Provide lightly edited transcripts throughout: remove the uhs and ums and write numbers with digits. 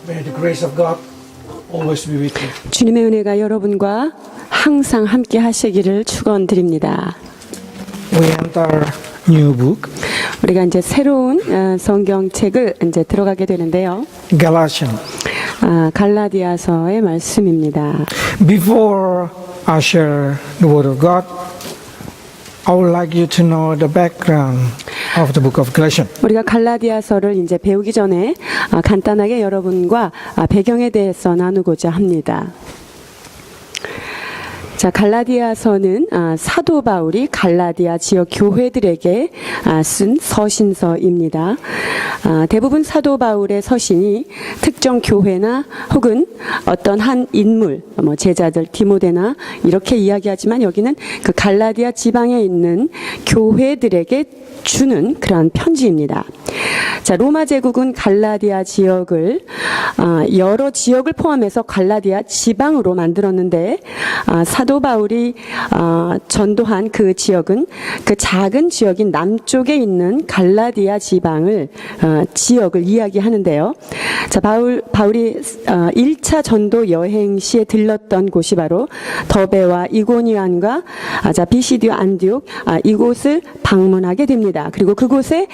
May the grace of God always be with you. 주님의 은혜가 여러분과 항상 함께 하시기를 축원드립니다. We enter new book, 우리가 이제 새로운 성경책을 이제 들어가게 되는데요. Galatians. 갈라디아서의 말씀입니다. Before I share the word of God, I would like you to know the background of the book of Galatians. 우리가 갈라디아서를 이제 배우기 전에 간단하게 여러분과 배경에 대해서 나누고자 합니다. 자, 갈라디아서는 사도 바울이 갈라디아 지역 교회들에게 쓴 서신서입니다. 대부분 사도 바울의 서신이 특정 교회나 혹은 어떤 한 인물, 제자들 디모데나 이렇게 이야기하지만 여기는 그 갈라디아 지방에 있는 교회들에게 주는 그러한 편지입니다. 자, 로마 제국은 갈라디아 지역을 여러 지역을 포함해서 갈라디아 지방으로 만들었는데 사도 바울이 전도한 그 지역은 그 작은 지역인 남쪽에 있는 갈라디아 지역을 이야기하는데요. 자, 바울이 1차 전도 여행 시에 들렀던 곳이 바로 더베와 이고니안과 비시디오 안디옥 이곳을 방문하게 됩니다. 그리고 그곳에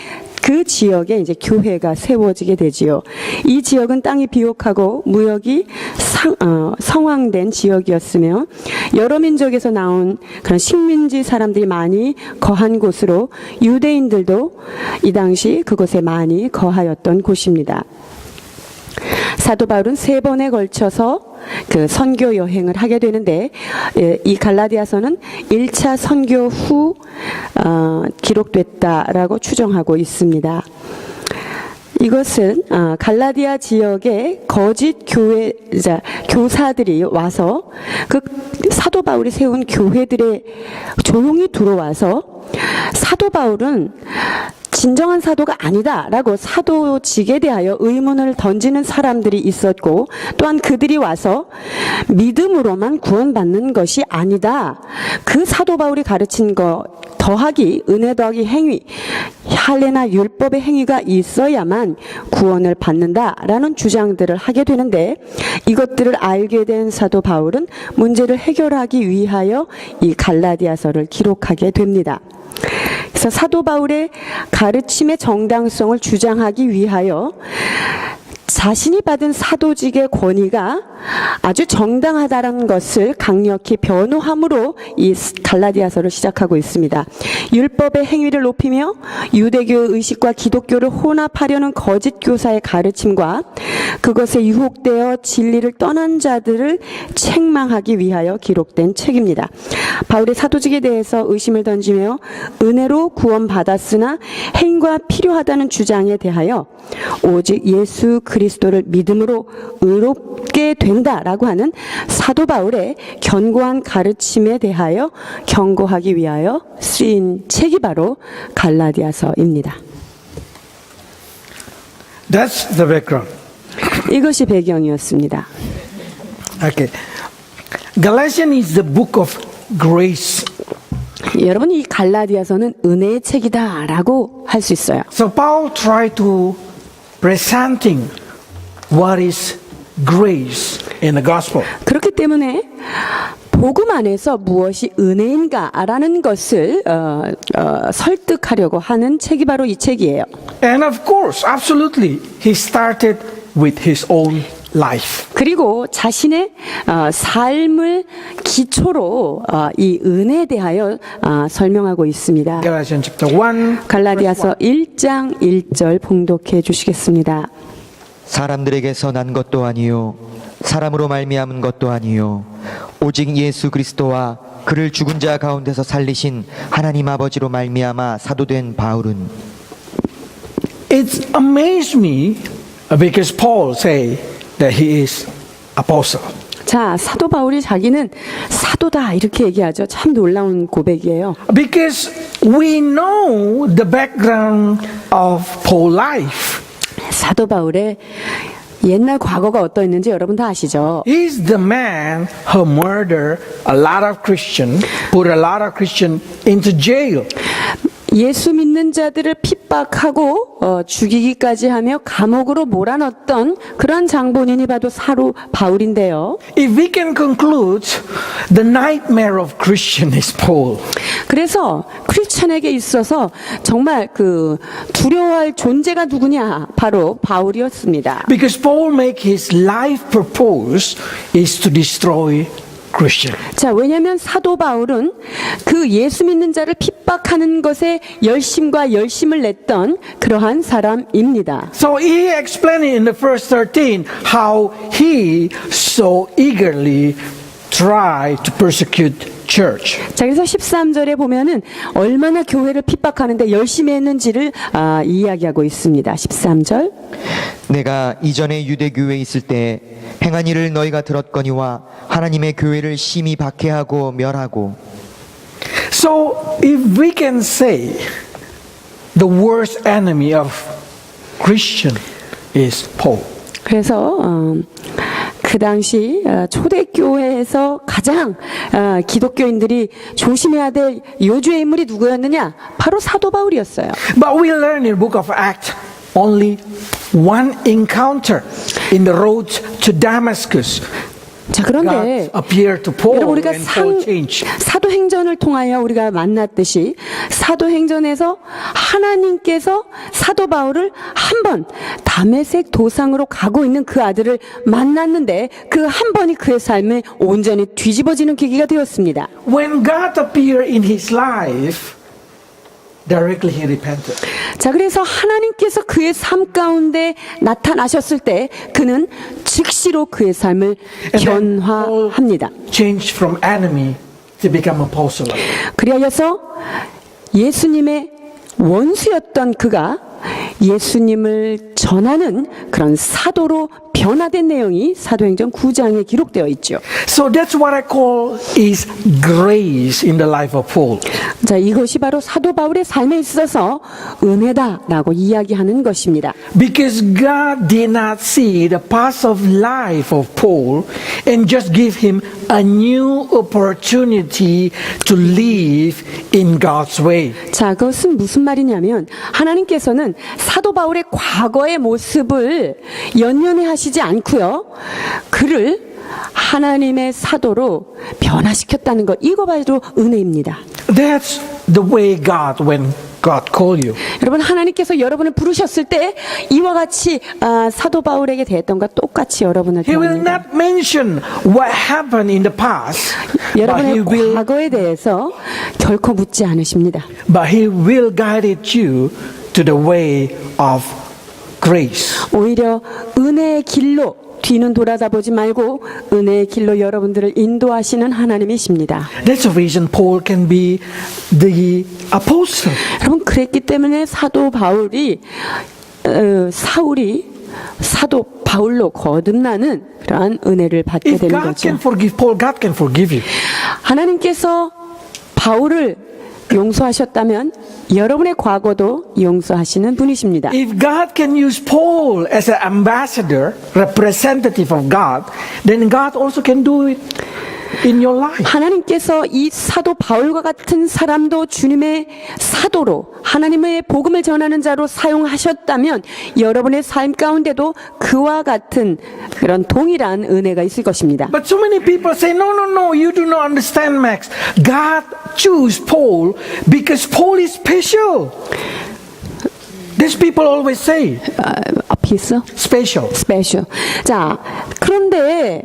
그 지역에 이제 교회가 세워지게 되지요. 이 지역은 땅이 비옥하고 무역이 성황된 지역이었으며 여러 민족에서 나온 그런 식민지 사람들이 많이 거한 곳으로 유대인들도 이 당시 그곳에 많이 거하였던 곳입니다. 사도 바울은 3번에 걸쳐서 그 선교 여행을 하게 되는데 이 갈라디아서는 1차 선교 후 기록됐다라고 추정하고 있습니다. 이것은 갈라디아 지역의 거짓 교사들이 와서 그 사도 바울이 세운 교회들에 조용히 들어와서 사도 바울은 진정한 사도가 아니다라고 사도직에 대하여 의문을 던지는 사람들이 있었고 또한 그들이 와서 믿음으로만 구원받는 것이 아니다. 그 사도 바울이 가르친 것 더하기 은혜 더하기 행위 할례나 율법의 행위가 있어야만 구원을 받는다라는 주장들을 하게 되는데 이것들을 알게 된 사도 바울은 문제를 해결하기 위하여 이 갈라디아서를 기록하게 됩니다. 그래서 사도 바울의 가르침의 정당성을 주장하기 위하여 자신이 받은 사도직의 권위가 아주 정당하다는 것을 강력히 변호함으로 이 갈라디아서를 시작하고 있습니다. 율법의 행위를 높이며 유대교의 의식과 기독교를 혼합하려는 거짓 교사의 가르침과 그것에 유혹되어 진리를 떠난 자들을 책망하기 위하여 기록된 책입니다. 바울의 사도직에 대해서 의심을 던지며 은혜로 구원받았으나 행위가 필요하다는 주장에 대하여 오직 예수 그리스도를 믿음으로 의롭게 된다라고 하는 사도 바울의 견고한 가르침에 대하여 경고하기 위하여 쓰인 책이 바로 갈라디아서입니다. That's the background. 이것이 배경이었습니다. Okay. Galatians is the book of grace. 여러분, 이 갈라디아서는 은혜의 책이다라고 할 수 있어요. So Paul tried to presenting what is grace in the gospel. 그렇기 때문에 복음 안에서 무엇이 은혜인가라는 것을 설득하려고 하는 책이 바로 이 책이에요. And of course, absolutely, he started with his own life. 그리고 자신의 삶을 기초로 이 은혜에 대하여 설명하고 있습니다. Galatians chapter 1. 갈라디아서 1장 1절 봉독해 주시겠습니다. 사람들에게서 난 것도 아니요 사람으로 말미암은 것도 아니요 오직 예수 그리스도와 그를 죽은 자 가운데서 살리신 하나님 아버지로 말미암아 사도된 바울은 It amazed me because Paul say that he is apostle. 자, 사도 바울이 자기는 사도다 이렇게 얘기하죠. 참 놀라운 고백이에요. Because we know the background of Paul's life. 사도 바울의 옛날 과거가 어떠했는지 여러분 다 아시죠? He's the man who murdered a lot of Christians, put a lot of Christians into jail. 예수 믿는 자들을 핍박하고 죽이기까지 하며 감옥으로 몰아넣었던 그런 장본인이 바로 사도 바울인데요. If we can conclude, the nightmare of Christian is Paul. 그래서 크리스천에게 있어서 정말 그 두려워할 존재가 누구냐? 바로 바울이었습니다. Because Paul make his life purpose is to destroy Christian. 자, 왜냐하면 사도 바울은 그 예수 믿는 자를 핍박하는 것에 열심을 냈던 그러한 사람입니다. So he explained in the verse 13 how he so eagerly tried to persecute church. 자, 그래서 13절에 보면은 얼마나 교회를 핍박하는데 열심히 했는지를 이야기하고 있습니다. 13절. 내가 이전에 유대 교회에 있을 때 행한 일을 너희가 들었거니와 하나님의 교회를 심히 박해하고 멸하고. So if we can say the worst enemy of Christian is Paul. 그래서 그 당시 초대교회에서 가장 기독교인들이 조심해야 될 요주의 인물이 누구였느냐? 바로 사도 바울이었어요. But we learn in the book of Acts only one encounter in the road to Damascus. 자, 그런데 God appeared to Paul 여러분, 우리가 and Paul changed. 사도행전을 통하여 우리가 만났듯이 사도행전에서 하나님께서 사도 바울을 한 번 다메섹 도상으로 가고 있는 그 아들을 만났는데 그 한 번이 그의 삶에 온전히 뒤집어지는 계기가 되었습니다. When God appeared in his life, directly he repented. 자, 그래서 하나님께서 그의 삶 가운데 나타나셨을 때 그는 즉시로 그의 삶을 변화합니다. Changed from enemy to become apostle. 그리하여서 예수님의 원수였던 그가 예수님을 전하는 그런 사도로 변화된 내용이 사도행전 9장에 기록되어 있죠. So that's what I call is grace in the life of Paul. 자, 이것이 바로 사도 바울의 삶에 있어서 은혜다라고 이야기하는 것입니다. Because God did not see the past of life of Paul and just give him a new opportunity to live in God's way. 자, 그것은 무슨 말이냐면 하나님께서는 사도 바울의 과거의 모습을 연연해 하시지 않고요. 그를 하나님의 사도로 변화시켰다는 것. 이거 바로 은혜입니다. That's the way God when God called you. 여러분, 하나님께서 여러분을 부르셨을 때 이와 같이 사도 바울에게 대했던과 똑같이 여러분을 He will 대합니다. not mention what happened in the past, but 여러분의 과거에 대해서 결코 묻지 않으십니다. he will guide you to the way of grace. 오히려 은혜의 길로 뒤는 돌아다보지 말고 은혜의 길로 여러분들을 인도하시는 하나님이십니다. That's the reason Paul can be the apostle. 여러분, 그랬기 때문에 사도 바울이 사울이 사도 바울로 거듭나는 그러한 은혜를 받게 If 되는 God 거죠. can forgive Paul, God can forgive you. 하나님께서 바울을 용서하셨다면 여러분의 과거도 용서하시는 분이십니다. If God can use Paul as an ambassador, representative of God, then God also can do it in your life. 하나님께서 이 사도 바울과 같은 사람도 주님의 사도로 하나님의 복음을 전하는 자로 사용하셨다면 여러분의 삶 가운데도 그와 같은 그런 동일한 은혜가 있을 것입니다. But so many people say, no, you do not understand, Max. God chose Paul because Paul is special. These people always say, 앞에 있어? special. 스페셜. 자, 그런데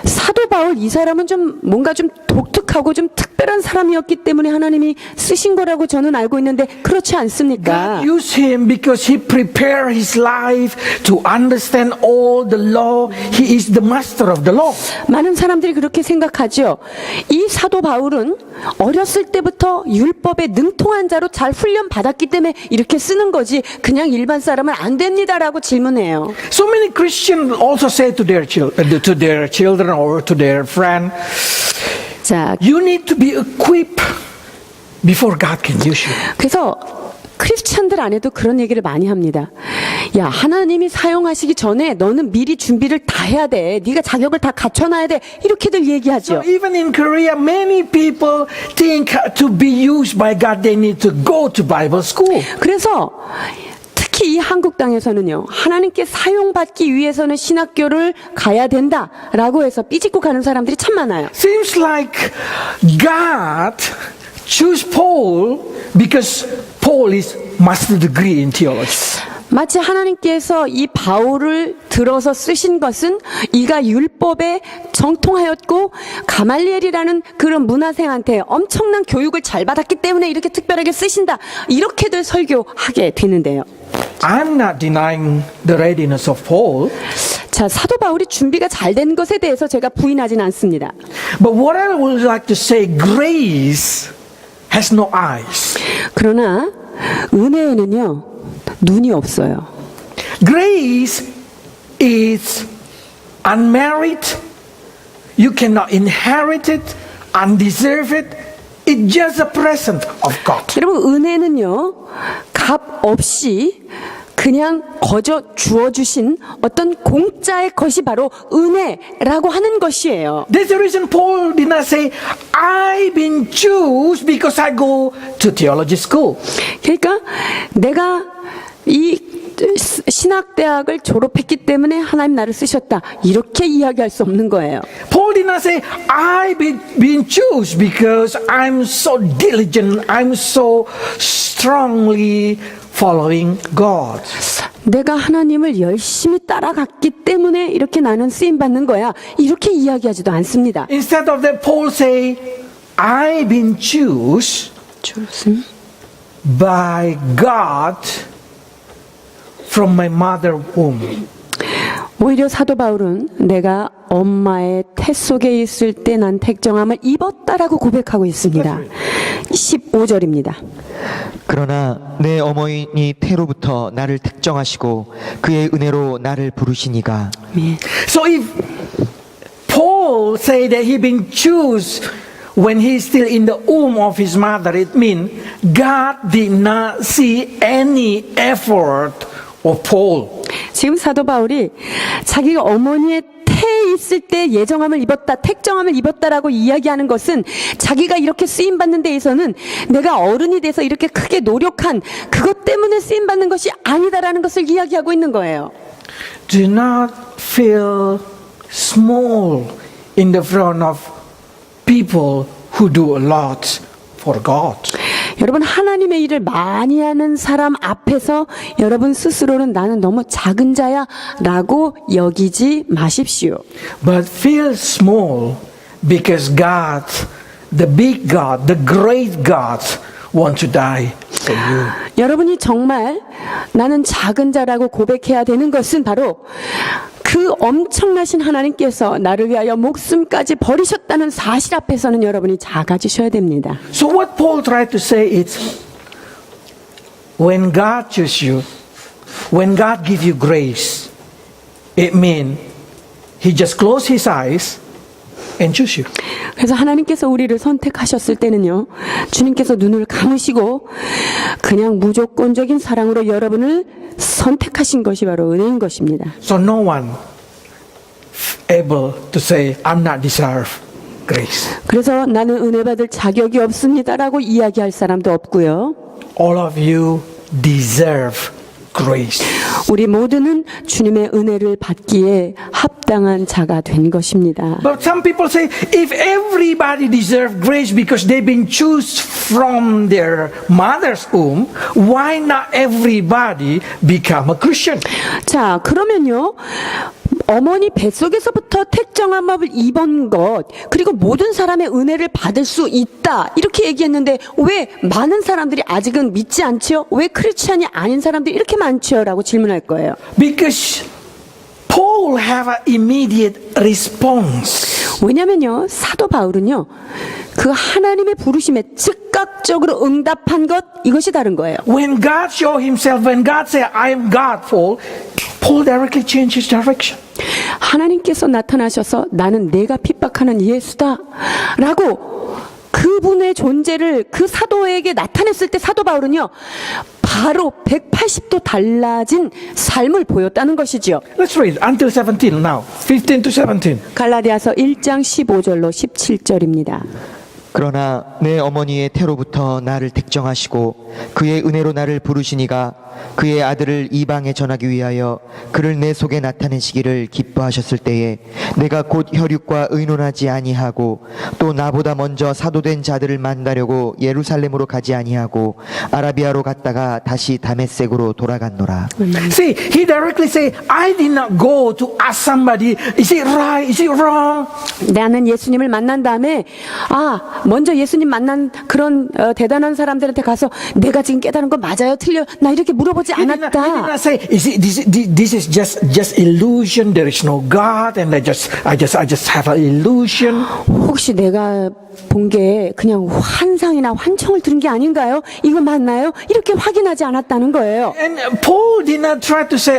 사도 바울 이 사람은 좀 뭔가 좀 독특하고 좀 특별한 사람이었기 때문에 하나님이 쓰신 거라고 저는 알고 있는데 그렇지 않습니까? God used him because he prepared his life to understand all the law. He is the master of the law. 많은 사람들이 그렇게 생각하죠. 이 사도 바울은 어렸을 때부터 율법에 능통한 자로 잘 훈련 받았기 때문에 이렇게 쓰는 거지 그냥 일반 사람은 안 됩니다라고 질문해요. So many Christians also say to their children or to their friend, 자, you need to be equipped before God can use you. 그래서 크리스찬들 안에도 그런 얘기를 많이 합니다. 야, 하나님이 사용하시기 전에 너는 미리 준비를 다 해야 돼. 네가 자격을 다 갖춰놔야 돼. 이렇게들 얘기하죠. So even in Korea, many people think to be used by God, they need to go to Bible school. 그래서 특히 이 한국 땅에서는요, 하나님께 사용받기 위해서는 신학교를 가야 된다라고 해서 삐짓고 가는 사람들이 참 많아요. Seems like God chose Paul because Paul is master degree in theology. 마치 하나님께서 이 바울을 들어서 쓰신 것은 이가 율법에 정통하였고 가말리엘이라는 그런 문화생한테 엄청난 교육을 잘 받았기 때문에 이렇게 특별하게 쓰신다. 이렇게들 설교하게 되는데요. I'm not denying the readiness of Paul, 자, 사도 바울이 준비가 잘 된 것에 대해서 제가 부인하진 않습니다. but what I would like to say, grace has no eyes. 그러나 은혜에는요, 눈이 없어요. Grace is unmerited. You cannot inherit it, undeserved it. It's just a present of God. 여러분, 은혜는요, 값 없이 그냥 거저 주어주신 어떤 공짜의 것이 바로 은혜라고 하는 것이에요. That's the reason Paul did not say, I've been chosen because I go to theology school. 그러니까 내가 이 신학대학을 졸업했기 때문에 하나님 나를 쓰셨다. 이렇게 이야기할 수 없는 거예요. Paul did not say, I've been chosen because I'm so diligent, I'm so strongly following God. 내가 하나님을 열심히 따라갔기 때문에 이렇게 나는 쓰임받는 거야. 이렇게 이야기하지도 않습니다. Instead of that, Paul say, I've been chosen by God from my mother womb. 오히려 사도 바울은 내가 엄마의 태 속에 있을 때 난 택정함을 입었다라고 고백하고 있습니다. 15절입니다. 그러나 내 어머니 태로부터 나를 특정하시고 그의 은혜로 나를 부르시니가. So if Paul say that he been chosen when he's still in the womb of his mother, it means God did not see any effort of Paul. 지금 사도 바울이 자기가 어머니의 태에 있을 때 예정함을 입었다, 택정함을 입었다라고 이야기하는 것은 자기가 이렇게 쓰임받는 데 있어서는 내가 어른이 돼서 이렇게 크게 노력한 그것 때문에 쓰임받는 것이 아니다라는 것을 이야기하고 있는 거예요. Do not feel small in the front of people who do a lot for God. 여러분, 하나님의 일을 많이 하는 사람 앞에서 여러분 스스로는 나는 너무 작은 자야 라고 여기지 마십시오. But feel small because God, the big God, the great God, want to die for you. 여러분이 정말 나는 작은 자라고 고백해야 되는 것은 바로 그 엄청나신 하나님께서 나를 위하여 목숨까지 버리셨다는 사실 앞에서는 여러분이 작아지셔야 됩니다. So what Paul tried to say is, when God chooses you, when God gives you grace, it means He just closed His eyes and choose you. 그래서 하나님께서 우리를 선택하셨을 때는요, 주님께서 눈을 감으시고 그냥 무조건적인 사랑으로 여러분을 선택하신 것이 바로 은혜인 것입니다. So no one able to say, I'm not deserve grace. 그래서 나는 은혜 받을 자격이 없습니다라고 이야기할 사람도 없고요. All of you deserve grace. 우리 모두는 주님의 은혜를 받기에 합당한 자가 된 것입니다. But some people say, if everybody deserve grace because they've been chosen from their mother's womb, why not everybody become a Christian? 자, 그러면요, 어머니 뱃속에서부터 택정함을 입은 것, 그리고 모든 사람의 은혜를 받을 수 있다, 이렇게 얘기했는데 왜 많은 사람들이 아직은 믿지 않지요? 왜 크리스찬이 아닌 사람들이 이렇게 많지요? 라고 질문할 거예요. Because Paul have an immediate response. 왜냐면요, 사도 바울은요, 그 하나님의 부르심에 즉각적으로 응답한 것, 이것이 다른 거예요. When God show himself, when God say, I am God, Paul directly changed his direction. 하나님께서 나타나셔서 나는 내가 핍박하는 예수다 라고 그 그분의 존재를 그 사도에게 나타냈을 때 사도 바울은요, 바로 180도 달라진 삶을 보였다는 것이지요. Let's read until 17 now. 15 to 17. 갈라디아서 1장 15절로 17절입니다. 그러나 내 어머니의 태로부터 나를 택정하시고 그의 은혜로 나를 부르시니가 그의 아들을 이방에 전하기 위하여 그를 내 속에 나타내시기를 기뻐하셨을 때에 내가 곧 혈육과 의논하지 아니하고 또 나보다 먼저 사도된 자들을 만나려고 예루살렘으로 가지 아니하고 아라비아로 갔다가 다시 다메섹으로 돌아갔노라. See, he directly say, I did not go to ask somebody, is it right? Is it wrong? 나는 예수님을 만난 다음에 먼저 예수님 만난 그런 대단한 사람들한테 가서 내가 지금 깨달은 거 맞아요? 틀려? 나 이렇게 물어보지 He did 않았다. not say, this is just illusion. There is no God, and I just have an illusion. 혹시 내가 본 게 그냥 환상이나 환청을 들은 게 아닌가요? 이거 맞나요? 이렇게 확인하지 않았다는 거예요. And Paul did not try to say,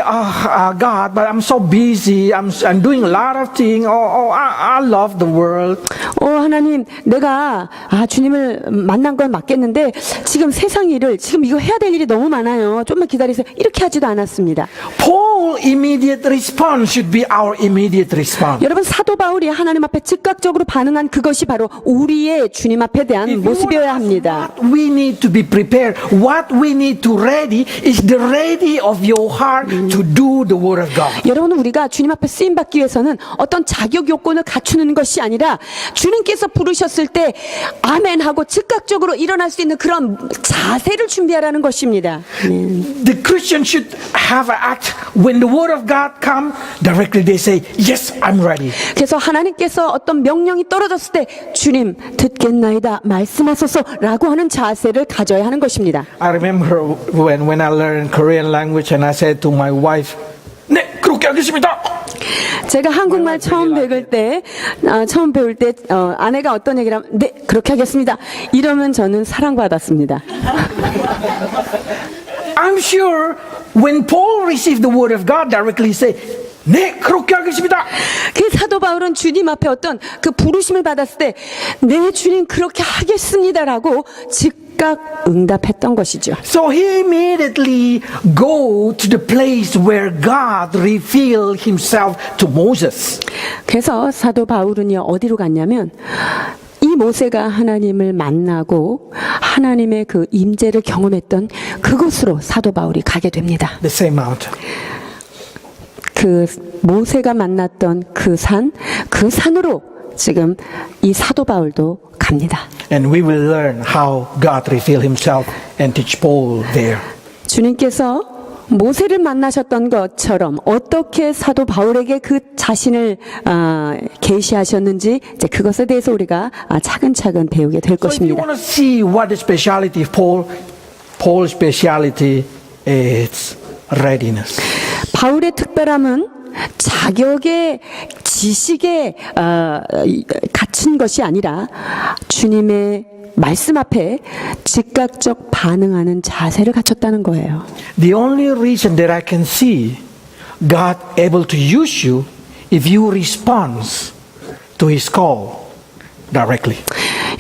God, but I'm so busy. I'm doing a lot of things. I love the world. 하나님, 내가 주님을 만난 건 맞겠는데 지금 세상 일을 지금 이거 해야 될 일이 너무 많아요. 좀만 기다리세요. 이렇게 하지도 않았습니다. Paul's immediate response should be our immediate response. 여러분, 사도 바울이 하나님 앞에 즉각적으로 반응한 그것이 바로 우리의 주님 앞에 대한 If you want to 모습이어야 ask 합니다. what we need to be prepared, what we need to ready is the ready of your heart to do the word of God. 여러분, 우리가 주님 앞에 쓰임 받기 위해서는 어떤 자격 요건을 갖추는 것이 아니라 주님께서 부르셨을 때 아멘 하고 즉각적으로 일어날 수 있는 그런 자세를 준비하라는 것입니다. The Christian should have an act when the word of God come directly. They say, "Yes, I'm ready." 그래서 하나님께서 어떤 명령이 떨어졌을 때 주님 듣겠나이다 말씀하소서라고 하는 자세를 가져야 하는 것입니다. I remember when I learned Korean language and I said to my wife, "네, 그렇게 하겠습니다." 제가 한국말 처음 배울 때 아내가 어떤 얘기를 하면 네 그렇게 하겠습니다 이러면 저는 사랑받았습니다. I'm sure when Paul received the word of God directly, he said, "네, 그렇게 하겠습니다." 그 사도 바울은 주님 앞에 어떤 그 부르심을 받았을 때 네 주님 그렇게 하겠습니다라고 즉각 응답했던 것이죠. So he immediately go to the place where God revealed himself to Moses. 그래서 사도 바울은요 어디로 갔냐면 이 모세가 하나님을 만나고 하나님의 그 임재를 경험했던 그곳으로 사도 바울이 가게 됩니다. The same mountain. 그 모세가 만났던 그 산으로 지금 이 사도 바울도 갑니다. And we will learn how God revealed himself and teach Paul there. 주님께서 모세를 만나셨던 것처럼 어떻게 사도 바울에게 그 자신을 계시하셨는지 이제 그것에 대해서 우리가 차근차근 배우게 될 So if you 것입니다. want to see what the speciality of Paul's speciality is readiness. 바울의 특별함은 자격의 지식에 갖춘 것이 아니라 주님의 말씀 앞에 즉각적 반응하는 자세를 갖췄다는 거예요. The only reason that I can see God able to use you if you respond to his call directly.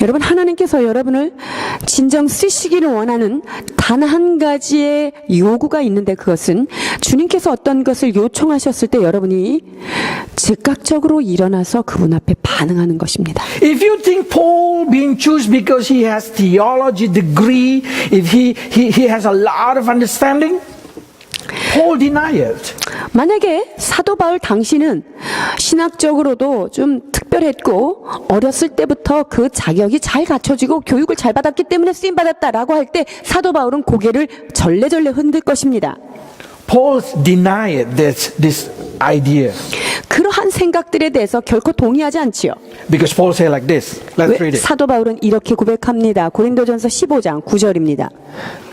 여러분, 하나님께서 여러분을 진정 쓰시기를 원하는 단 한 가지의 요구가 있는데 그것은 주님께서 어떤 것을 요청하셨을 때 여러분이 즉각적으로 일어나서 그분 앞에 반응하는 것입니다. If you think Paul being chosen because he has theology degree, if he has a lot of understanding, Paul deny it. 만약에 사도 바울 당신은 신학적으로도 좀 특별했고 어렸을 때부터 그 자격이 잘 갖춰지고 교육을 잘 받았기 때문에 쓰임 받았다라고 할 때 사도 바울은 고개를 절레절레 흔들 것입니다. Paul denied this idea 그러한 생각들에 대해서 결코 동의하지 않지요. because Paul said like this. Let's 왜? read it. 사도 바울은 이렇게 고백합니다. 고린도전서 15장 9절입니다.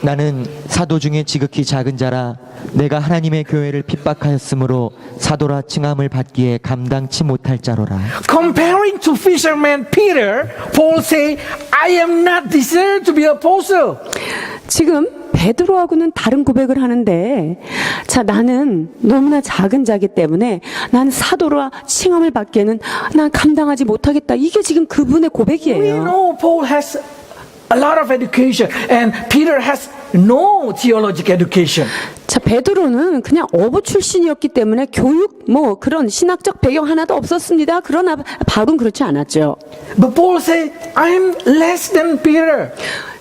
나는 사도 중에 지극히 작은 자라 내가 하나님의 교회를 핍박하였으므로 사도라 칭함을 받기에 감당치 못할 자로라. Comparing to fisherman Peter, Paul say, "I am not deserved to be apostle." 지금 베드로하고는 다른 고백을 하는데, 자, 나는 너무나 작은 자기 때문에 난 사도라 칭함을 받기에는 난 감당하지 못하겠다. 이게 지금 그분의 We 고백이에요. know Paul has a lot of education and Peter has no theological education. 자, 베드로는 그냥 어부 출신이었기 때문에 교육, 뭐 그런 신학적 배경 하나도 없었습니다. 그러나 바울은 그렇지 않았죠. But Paul said, I'm less than Peter.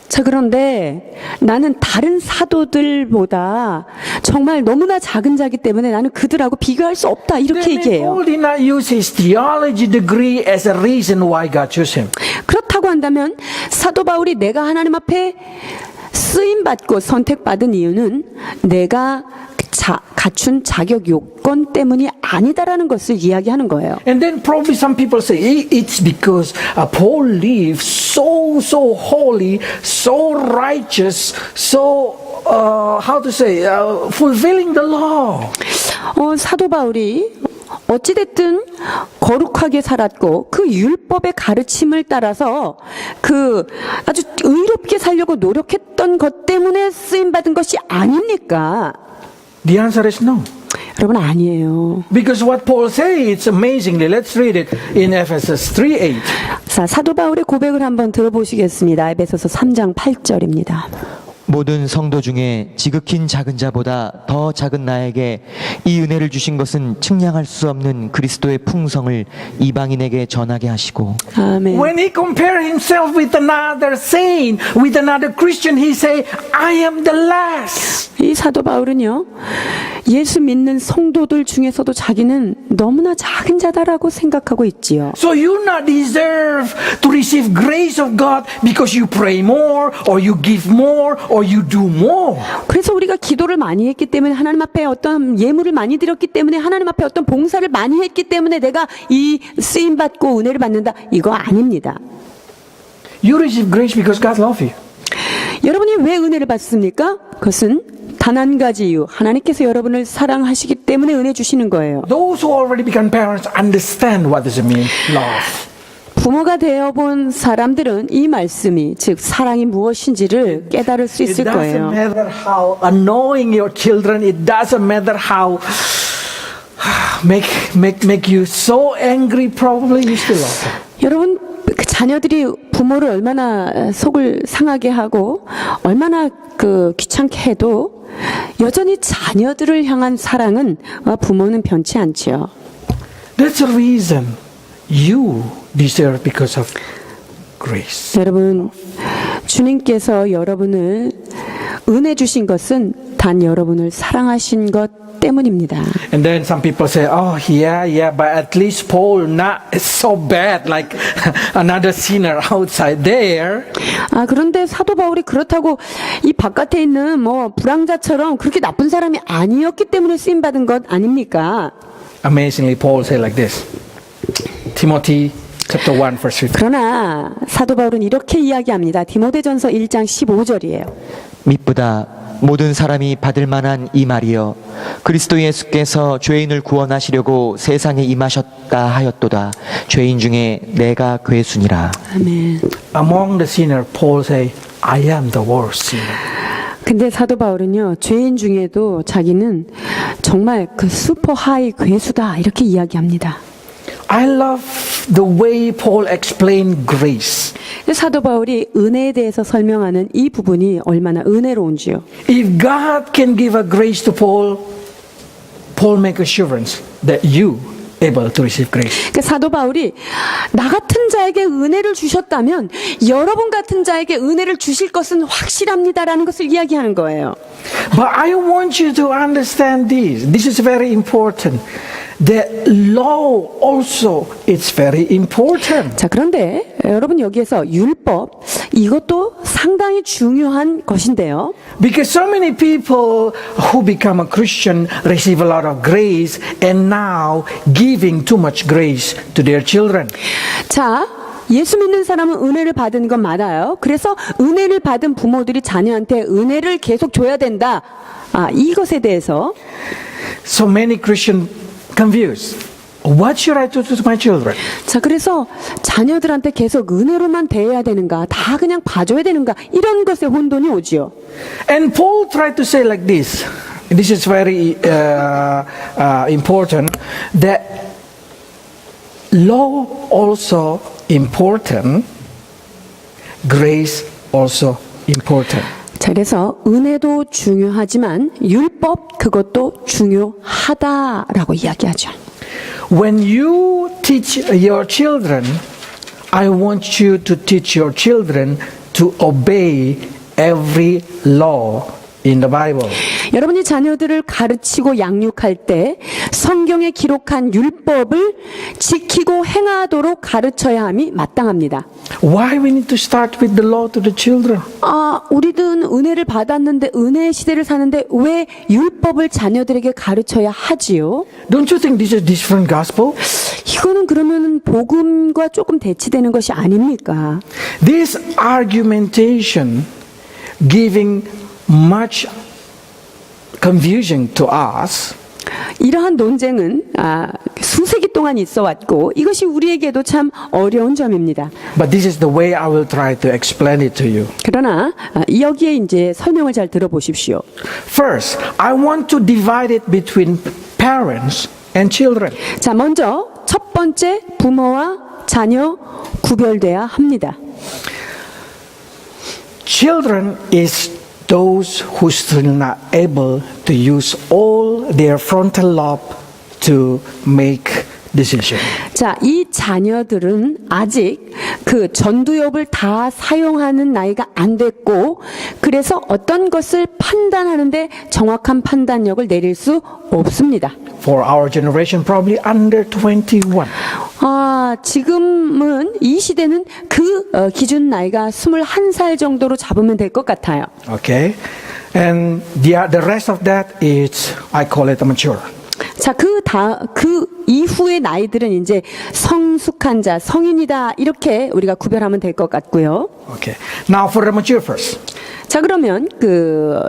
자, 그런데 나는 다른 사도들보다 정말 너무나 작은 자기 때문에 나는 그들하고 비교할 수 없다. 이렇게 얘기해요. Paul did not use his theology degree as a reason why God chose him. 그렇다고 한다면 사도 바울이 내가 하나님 앞에 쓰임받고 선택받은 이유는 내가 갖춘 자격 요건 때문이 아니다라는 것을 이야기하는 거예요. And then probably some people say it's because Paul lived so holy, so righteous, so how to say fulfilling the law. 사도 바울이 어찌됐든 거룩하게 살았고 그 율법의 가르침을 따라서 그 아주 의롭게 살려고 노력했던 것 때문에 쓰임받은 것이 아닙니까? The answer is no. 여러분, 아니에요. Because what Paul says, it's amazingly. Let's read it in Ephesus 3:8. 자, 사도 바울의 고백을 한번 들어보시겠습니다. 에베소서 3장 8절입니다. 모든 성도 중에 지극히 작은 자보다 더 작은 나에게 이 은혜를 주신 것은 측량할 수 없는 그리스도의 풍성을 이방인에게 전하게 하시고. 아멘. When he compared himself with another saint, with another Christian, he say, I am the last. 이 사도 바울은요, 예수 믿는 성도들 중에서도 자기는 너무나 작은 자다라고 생각하고 있지요. So you not deserve to receive grace of God because you pray more, or you give more, or you do more. 그래서 우리가 기도를 많이 했기 때문에 하나님 앞에 어떤 예물을 많이 드렸기 때문에 하나님 앞에 어떤 봉사를 많이 했기 때문에 내가 이 쓰임 받고 은혜를 받는다, 이거 아닙니다. You receive grace because God loves you. 여러분이 왜 은혜를 받습니까? 그것은 단 한 가지 이유, 하나님께서 여러분을 사랑하시기 때문에 은혜 주시는 거예요. Those who already become parents understand what does it mean, love. 부모가 되어본 사람들은 이 말씀이, 즉 사랑이 무엇인지를 깨달을 수 It 있을 doesn't 거예요. matter how annoying your children. It doesn't matter how make you so angry. Probably you still love them. 여러분, 그 자녀들이 부모를 얼마나 속을 상하게 하고 얼마나 그 귀찮게 해도 여전히 자녀들을 향한 사랑은 부모는 변치 않지요. That's the reason you deserve because of grace. 여러분, 주님께서 여러분을 은혜 주신 것은 단 여러분을 사랑하신 것 때문입니다. And then some people say, "Oh, yeah, but at least Paul not so bad like another sinner outside there." 그런데 사도 바울이 그렇다고 이 바깥에 있는 뭐 불황자처럼 그렇게 나쁜 사람이 아니었기 때문에 쓰임 받은 것 아닙니까? Amazingly, Paul said like this. Timothy chapter 1 verse 15. 그러나 사도 바울은 이렇게 이야기합니다. 디모데전서 1장 15절이에요. 미쁘다 모든 사람이 받을 만한 이 말이여 그리스도 예수께서 죄인을 구원하시려고 세상에 임하셨다 하였도다. 죄인 중에 내가 괴순이라. 아멘. Among the sinner, Paul say, "I am the worst sinner." 근데 사도 바울은요, 죄인 중에도 자기는 정말 그 슈퍼 하이 괴수다 이렇게 이야기합니다. I love the way Paul explained grace. 사도 바울이 은혜에 대해서 설명하는 이 부분이 얼마나 은혜로운지요. If God can give a grace to Paul, Paul make assurance that you able to receive grace. 그러니까 사도 바울이 나 같은 자에게 은혜를 주셨다면 여러분 같은 자에게 은혜를 주실 것은 확실합니다라는 것을 이야기하는 거예요. But I want you to understand this. This is very important. That law also is very important. 자, 그런데 여러분 여기에서 율법 이것도 상당히 중요한 것인데요. Because so many people who become a Christian receive a lot of grace and now giving too much grace to their children. 자, 예수 믿는 사람은 은혜를 받은 건 맞아요. 그래서 은혜를 받은 부모들이 자녀한테 은혜를 계속 줘야 된다. 이것에 대해서 So many Christians confused. What should I do to my children? 자, 그래서 자녀들한테 계속 은혜로만 대해야 되는가, 다 그냥 봐줘야 되는가, 이런 것에 혼돈이 오지요. And Paul tried to say like this. This is very important. That law also important, grace also important. 자, 그래서 은혜도 중요하지만 율법 그것도 중요하다라고 이야기하죠. When you teach your children, I want you to teach your children to obey every law in the Bible. 여러분이 자녀들을 가르치고 양육할 때 성경에 기록한 율법을 지키고 행하도록 가르쳐야 함이 마땅합니다. Why we need to start with the law to the children? 아, 우리는 은혜를 받았는데 은혜의 시대를 사는데 왜 율법을 자녀들에게 가르쳐야 하지요? Don't you think this is different gospel? 이거는 그러면 복음과 조금 대치되는 것이 아닙니까? This argumentation giving much confusion to us. 이러한 논쟁은 수세기 동안 있어 왔고 이것이 우리에게도 참 어려운 점입니다. But this is the way I will try to explain it to you. 그러나 여기에 이제 설명을 잘 들어보십시오. First, I want to divide it between parents and children. 자, 먼저 첫 번째 부모와 자녀 구별돼야 합니다. Children is those who still not able to use all their frontal lobe to make decision. 자, 이 자녀들은 아직 그 전두엽을 다 사용하는 나이가 안 됐고 그래서 어떤 것을 판단하는데 정확한 판단력을 내릴 수 없습니다. For our generation, probably under 21. 지금은 이 시대는 그 기준 나이가 21살 정도로 잡으면 될 것 같아요. Okay, and the rest of that is I call it mature. 자, 그 이후의 나이들은 이제 성숙한 자, 성인이다 이렇게 우리가 구별하면 될 것 같고요. Okay, now for the mature first. 자, 그러면 the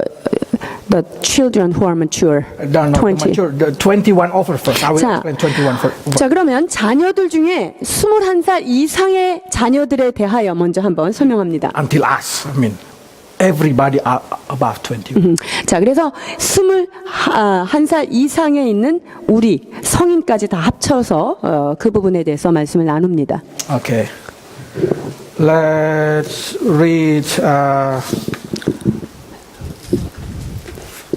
children who are mature, No, 20. mature. The 21 over first. I will 자, explain 21 first. 자, 그러면 자녀들 중에 21살 이상의 자녀들에 대하여 먼저 한번 설명합니다. Until us, I mean, everybody are above 21. 자, 그래서 21살 이상에 있는 우리 성인까지 다 합쳐서 그 부분에 대해서 말씀을 나눕니다. Okay, let's read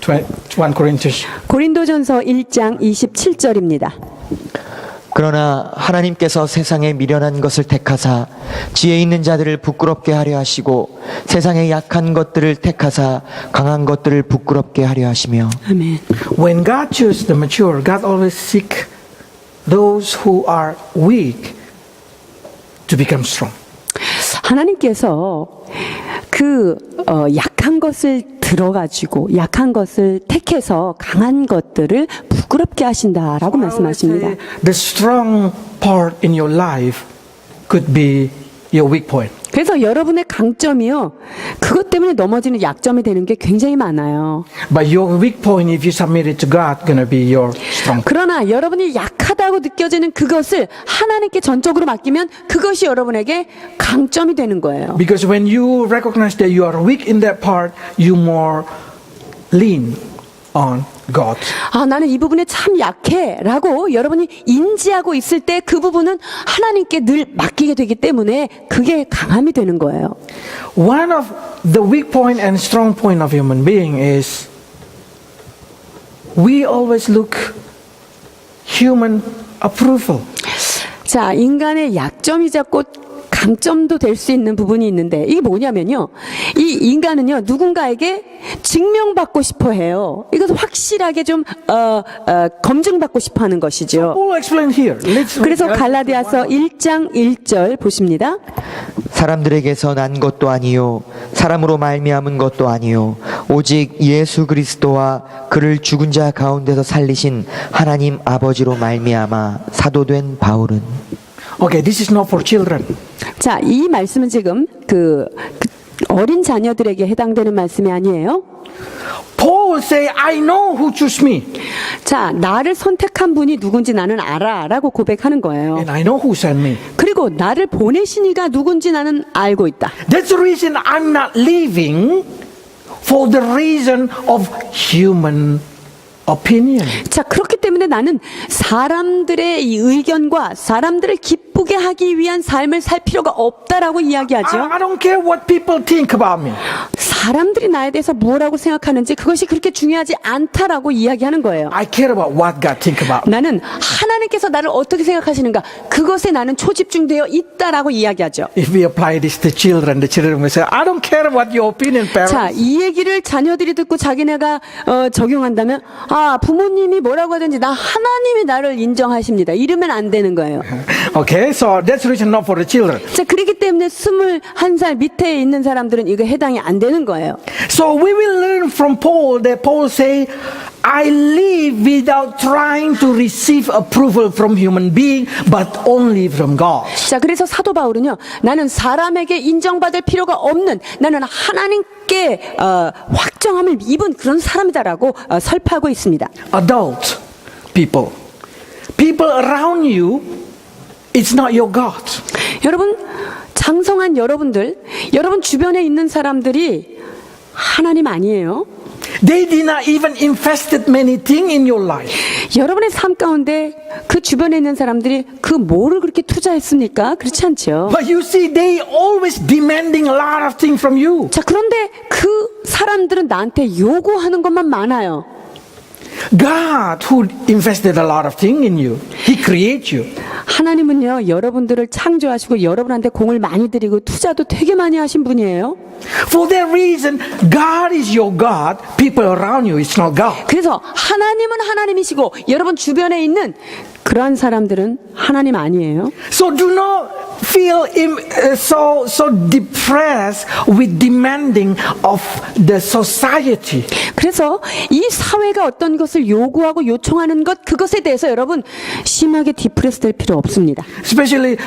1 Corinthians. 고린도전서 1장 27절입니다. 그러나 하나님께서 세상에 미련한 것을 택하사 지혜 있는 자들을 부끄럽게 하려 하시고 세상에 약한 것들을 택하사 강한 것들을 부끄럽게 하려 하시며. 아멘. When God chooses the mature, God always seek those who are weak to become strong. 하나님께서 그 약한 것을 들어가지고 약한 것을 택해서 강한 것들을 부끄럽게 하신다라고 말씀하십니다. The strong part in your life could be your weak point. 그래서 여러분의 강점이요, 그것 때문에 넘어지는 약점이 되는 게 굉장히 많아요. But your weak point, if you submit it to God, gonna be your strong point. 그러나 여러분이 약하다고 느껴지는 그것을 하나님께 전적으로 맡기면 그것이 여러분에게 강점이 되는 거예요. Because when you recognize that you are weak in that part, you more lean on God. 나는 이 부분에 참 약해 라고 여러분이 인지하고 있을 때 그 부분은 하나님께 늘 맡기게 되기 때문에 그게 강함이 되는 거예요. One of the weak point and strong point of human being is we always look human approval. 자, 인간의 약점이자 곧 강점도 될 수 있는 부분이 있는데 이게 뭐냐면요, 이 인간은요 누군가에게 증명받고 싶어 해요. 이것을 확실하게 좀 검증받고 싶어 하는 것이죠. Paul explained here. Let's 그래서 read 갈라디아서 1장 1절 보십니다. 사람들에게서 난 것도 아니요 사람으로 말미암은 것도 아니요 오직 예수 그리스도와 그를 죽은 자 가운데서 살리신 하나님 아버지로 말미암아 사도된 바울은. Okay, this is not for children. 자, 이 말씀은 지금 그 어린 자녀들에게 해당되는 말씀이 아니에요. Paul Paul say, I know who chose me, 자, 나를 선택한 분이 누군지 나는 알아라고 고백하는 거예요. and I know who sent me. 그리고 나를 보내신 이가 누군지 나는 알고 있다. That's the reason I'm not living for the reason of human opinion. 자, 그렇기 때문에 나는 사람들의 이 의견과 사람들을 기쁘게 하기 위한 삶을 살 필요가 없다라고 이야기하죠. I don't care what people think about me. 사람들이 나에 대해서 뭐라고 생각하는지 그것이 그렇게 중요하지 않다라고 이야기하는 거예요. I care about what God think about me. 나는 하나님께서 나를 어떻게 생각하시는가 그것에 나는 초집중되어 있다라고 이야기하죠. If we apply this to the children will say, I don't care what your opinion, parents. 자, 이 얘기를 자녀들이 듣고 자기네가 적용한다면 아, 부모님이 뭐라고 하든지 나 하나님이 나를 인정하십니다. 이러면 안 되는 거예요. Okay, so that's the reason not for the children. 자, 그렇기 때문에 21살 밑에 있는 사람들은 이거 해당이 안 되는 거예요. So we will learn from Paul that Paul say, I live without trying to receive approval from human being, but only from God. 자, 그래서 사도 바울은요, 나는 사람에게 인정받을 필요가 없는, 나는 하나님께 확정함을 입은 그런 사람이다라고 설파하고 있습니다. Adult people, people around you, it's not your God. 여러분, 장성한 여러분들, 여러분 주변에 있는 사람들이 하나님 아니에요. They did not even invested many things in your life. 여러분의 삶 가운데 그 주변에 있는 사람들이 그 뭐를 그렇게 투자했습니까? 그렇지 않죠. But you see, they always demanding a lot of things from you. 자, 그런데 그 사람들은 나한테 요구하는 것만 많아요. God, who invested a lot of things in you, He created you. 하나님은요, 여러분들을 창조하시고 여러분한테 공을 많이 들이고 투자도 되게 많이 하신 분이에요. For that reason, God is your God. People around you, it's not God. 그래서 하나님은 하나님이시고 여러분 주변에 있는 그러한 사람들은 하나님 아니에요. So do not feel so depressed with demanding of the society. 그래서 이 사회가 어떤 것을 요구하고 요청하는 것 그것에 대해서 여러분 심하게 디프레스 될 필요 없습니다. Especially,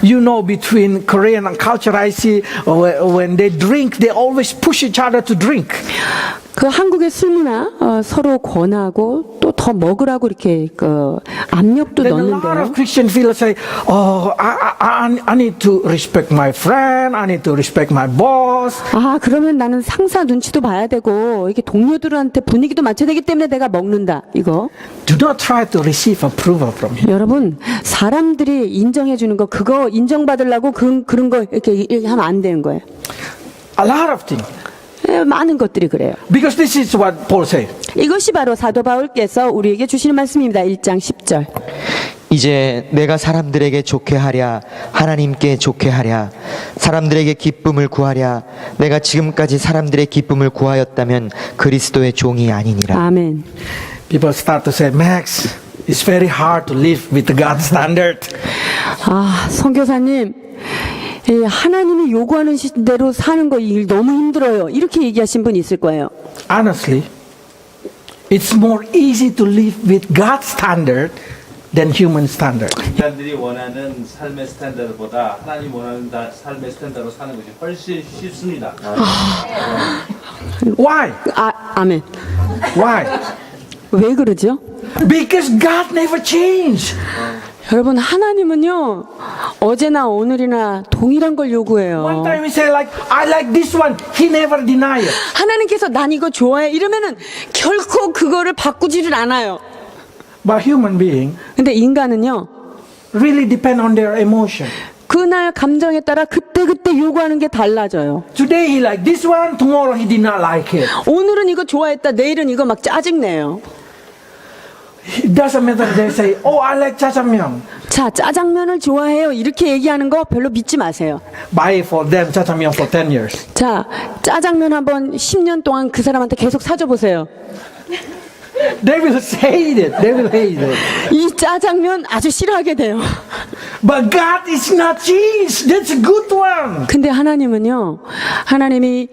you know, between Korean and culture, I see when they drink, they always push each other to drink. 그 한국의 술 문화 서로 권하고 또 더 먹으라고 이렇게 그 압력도 Then a lot 넣는데요. of Christian feel say, oh, I need to respect my friend, I need to respect my boss. 아, 그러면 나는 상사 눈치도 봐야 되고 이게 동료들한테 분위기도 맞춰야 되기 때문에 내가 먹는다. 이거. Do not try to receive approval from him. 여러분, 사람들이 인정해 주는 거 그거 인정받으려고 그런 거 이렇게 하면 안 되는 거예요. A lot of things. 많은 것들이 그래요. Because this is what Paul said. 이것이 바로 사도 바울께서 우리에게 주시는 말씀입니다. 1장 10절. 이제 내가 사람들에게 좋게 하랴 하나님께 좋게 하랴 사람들에게 기쁨을 구하랴 내가 지금까지 사람들의 기쁨을 구하였다면 그리스도의 종이 아니니라. 아멘. People start to say, Max, it's very hard to live with God's standard. 아, 선교사님, 하나님이 요구하는 대로 사는 거 일 너무 힘들어요. 이렇게 얘기하신 분 있을 거예요. Honestly, it's more easy to live with God's standard than human standard. 인간들이 원하는 삶의 스탠다드보다 하나님 원하는 삶의 스탠다드로 사는 것이 훨씬 쉽습니다. Why? 아멘. Why? 왜 그러죠? Because God never changed. 여러분, 하나님은요, 어제나 오늘이나 동일한 걸 One 요구해요. time we say like, I like this one. He never deny it. 하나님께서 난 이거 좋아해. 이러면은 결코 그거를 바꾸지를 않아요. But human being 근데 인간은요, really depend on their emotion. 그날 감정에 따라 그때그때 요구하는 게 달라져요. Today he like this one, tomorrow he did not like it. 오늘은 이거 좋아했다, 내일은 이거 막 짜증내요. It doesn't matter. They say, oh, I like jajangmyeon. 자, 짜장면을 좋아해요. 이렇게 얘기하는 거 별로 믿지 마세요. Buy for them jajangmyeon for 10 years. 자, 짜장면 한번 10년 동안 그 사람한테 계속 사줘 보세요. They will hate it. They will hate it. 이 짜장면 아주 싫어하게 돼요. But God is not changed. That's a good one. 근데 하나님은요, 하나님이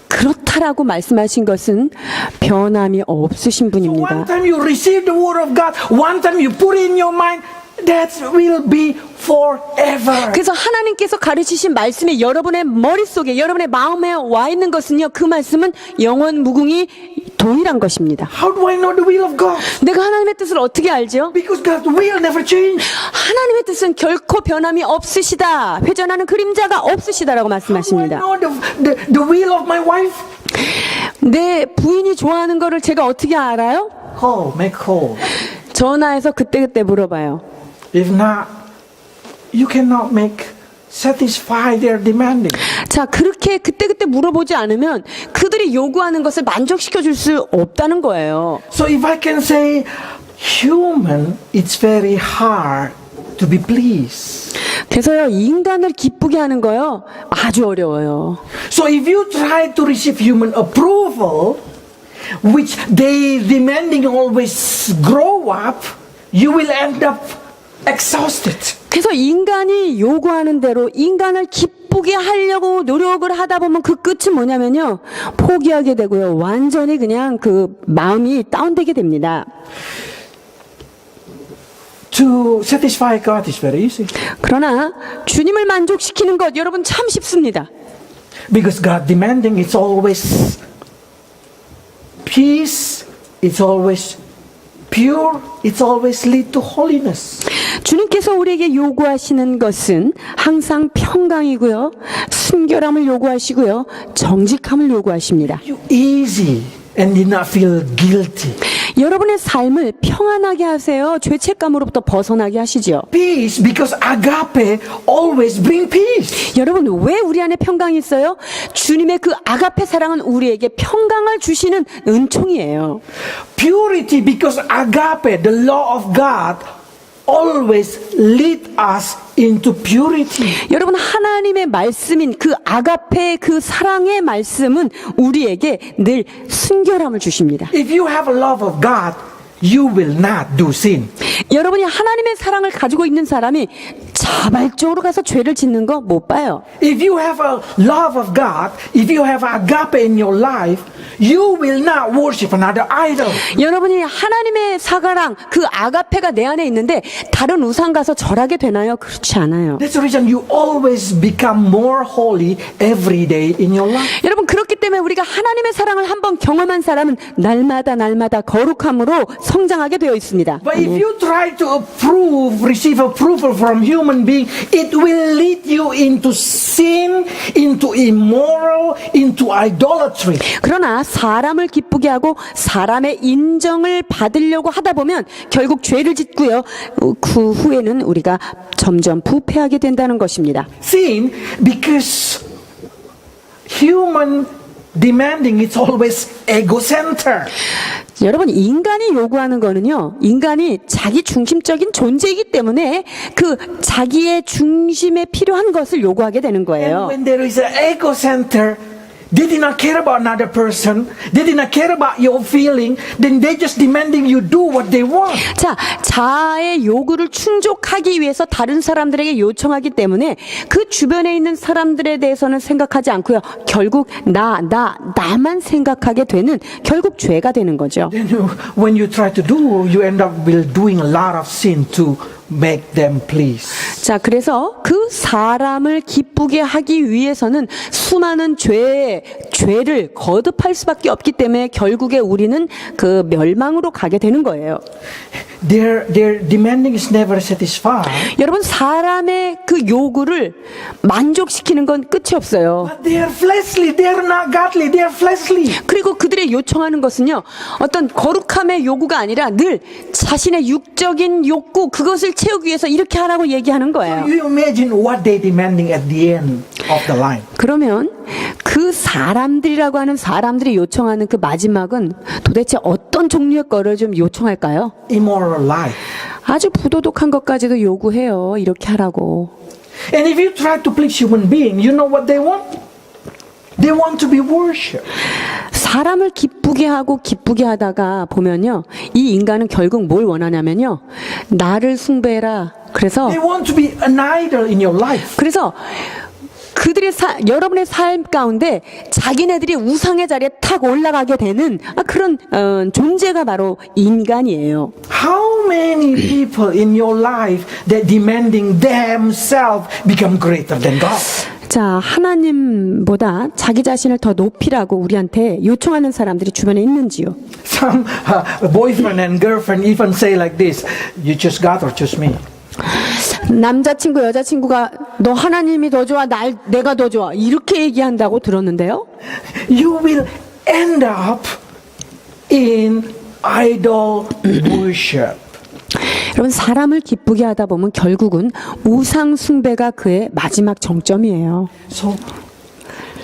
그렇다라고 말씀하신 것은 변함이 없으신 One 분입니다. time you receive the word of God, one time you put it in your mind, that will be forever. 그래서 하나님께서 가르치신 말씀이 여러분의 머릿속에, 여러분의 마음에 와 있는 것은요, 그 말씀은 영원 무궁히 동일한 것입니다. How do I know the will of God? 내가 하나님의 뜻을 어떻게 알죠? Because God's will never change. 하나님의 뜻은 결코 변함이 없으시다. 회전하는 그림자가 없으시다라고 How do I 말씀하십니다. know the will of my wife? 내 부인이 좋아하는 거를 제가 어떻게 알아요? Call, make call. 전화해서 그때그때 물어봐요. If not, you cannot satisfy their demanding. 자, 그렇게 그때그때 물어보지 않으면 그들이 요구하는 것을 만족시켜 줄 수 없다는 거예요. So if I can say, human, it's very hard to be pleased. 그래서요, 인간을 기쁘게 하는 거요, 아주 어려워요. So if you try to receive human approval, which they demanding always grow up, you will end up exhausted. 그래서 인간이 요구하는 대로 인간을 기쁘게 하려고 노력을 하다 보면 그 끝은 뭐냐면요, 포기하게 되고요, 완전히 그냥 그 마음이 다운되게 됩니다. To satisfy God is very easy. 그러나 주님을 만족시키는 것, 여러분 참 쉽습니다. Because God demanding is always peace, it's always pure, it's always lead to holiness. 주님께서 우리에게 요구하시는 것은 항상 평강이고요, 순결함을 요구하시고요, 정직함을 요구하십니다. You easy and did not feel guilty. 여러분의 삶을 평안하게 하세요. 죄책감으로부터 벗어나게 하시죠. Peace because agape always bring peace. 여러분, 왜 우리 안에 평강이 있어요? 주님의 그 아가페 사랑은 우리에게 평강을 주시는 은총이에요. Purity because agape, the law of God, always lead us into purity. 여러분, 하나님의 말씀인 그 아가페, 그 사랑의 말씀은 우리에게 늘 순결함을 주십니다. If you have a love of God, you will not do sin. 여러분이 하나님의 사랑을 가지고 있는 사람이 자발적으로 가서 죄를 짓는 거 못 봐요. If you have a love of God, if you have agape in your life, you will not worship another idol. 여러분이 하나님의 사가랑 그 아가페가 내 안에 있는데 다른 우상 가서 절하게 되나요? 그렇지 않아요. That's the reason you always become more holy every day in your life. 여러분, 그렇기 때문에 우리가 하나님의 사랑을 한번 경험한 사람은 날마다 거룩함으로 성장하게 되어 있습니다. But if you try to receive approval from human being, it will lead you into sin, into immoral, into idolatry. 그러나 사람을 기쁘게 하고 사람의 인정을 받으려고 하다 보면 결국 죄를 짓고요, 그 후에는 우리가 점점 부패하게 된다는 것입니다. Sin because human demanding is always ego-centered. 여러분, 인간이 요구하는 거는요, 인간이 자기 중심적인 존재이기 때문에 그 자기의 중심에 필요한 것을 요구하게 되는 And 거예요. when there is an ego-center, they did not care about another person. They did not care about your feeling. Then they just demanding you do what they want. 자, 자아의 요구를 충족하기 위해서 다른 사람들에게 요청하기 때문에 그 주변에 있는 사람들에 대해서는 생각하지 않고요, 결국 나만 생각하게 되는, 결국 죄가 되는 거죠. Then when you try to do, you end up doing a lot of sin to make them please. 자, 그래서 그 사람을 기쁘게 하기 위해서는 수많은 죄를 거듭할 수밖에 없기 때문에 결국에 우리는 그 멸망으로 가게 되는 거예요. Their demanding is never satisfied. 여러분, 사람의 그 요구를 만족시키는 건 끝이 없어요. But they are fleshly. They are not godly. They are fleshly. 그리고 그들의 요청하는 것은요, 어떤 거룩함의 요구가 아니라 늘 자신의 육적인 욕구, 그것을 채우기 위해서 이렇게 하라고 얘기하는 거예요. You imagine what they demanding at the end of the line. 그러면 그 사람들이라고 하는 사람들이 요청하는 그 마지막은 도대체 어떤 종류의 거를 좀 요청할까요? Immoral life. 아주 부도덕한 것까지도 요구해요. 이렇게 하라고. And if you try to please human being, you know what they want? They want to be worshipped. 사람을 기쁘게 하고 기쁘게 하다가 보면요, 이 인간은 결국 뭘 원하냐면요, 나를 숭배해라. 그래서 They want to be an idol in your life. 그래서 그들의 여러분의 삶 가운데 자기네들이 우상의 자리에 탁 올라가게 되는 그런 존재가 바로 인간이에요. How many people in your life that demanding themselves become greater than God? 자, 하나님보다 자기 자신을 더 높이라고 우리한테 요청하는 사람들이 주변에 있는지요? Some boyfriend and girlfriend even say like this, you choose God or choose me. 남자친구, 여자친구가 너 하나님이 더 좋아, 내가 더 좋아 이렇게 얘기한다고 들었는데요. You will end up in idol worship. 여러분, 사람을 기쁘게 하다 보면 결국은 우상 숭배가 그의 마지막 정점이에요. So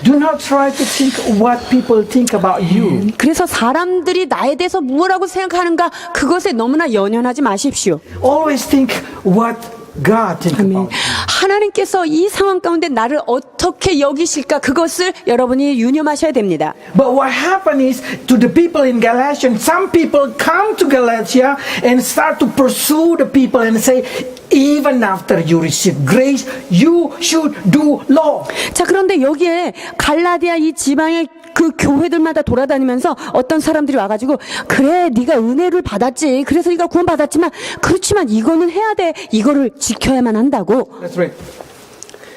do not try to think what people think about you. 그래서 사람들이 나에 대해서 무엇라고 생각하는가 그것에 너무나 연연하지 마십시오. Always think what God think 아멘. about you. 하나님께서 이 상황 가운데 나를 어떻게 여기실까 그것을 여러분이 유념하셔야 됩니다. But what happened is to the people in Galatia, some people come to Galatia and start to pursue the people and say, even after you receive grace, you should do law. 자, 그런데 여기에 갈라디아 이 지방의 그 교회들마다 돌아다니면서 어떤 사람들이 와가지고 그래 네가 은혜를 받았지 그래서 네가 구원 받았지만 그렇지만 이거는 해야 돼 이거를 지켜야만 한다고. Let's read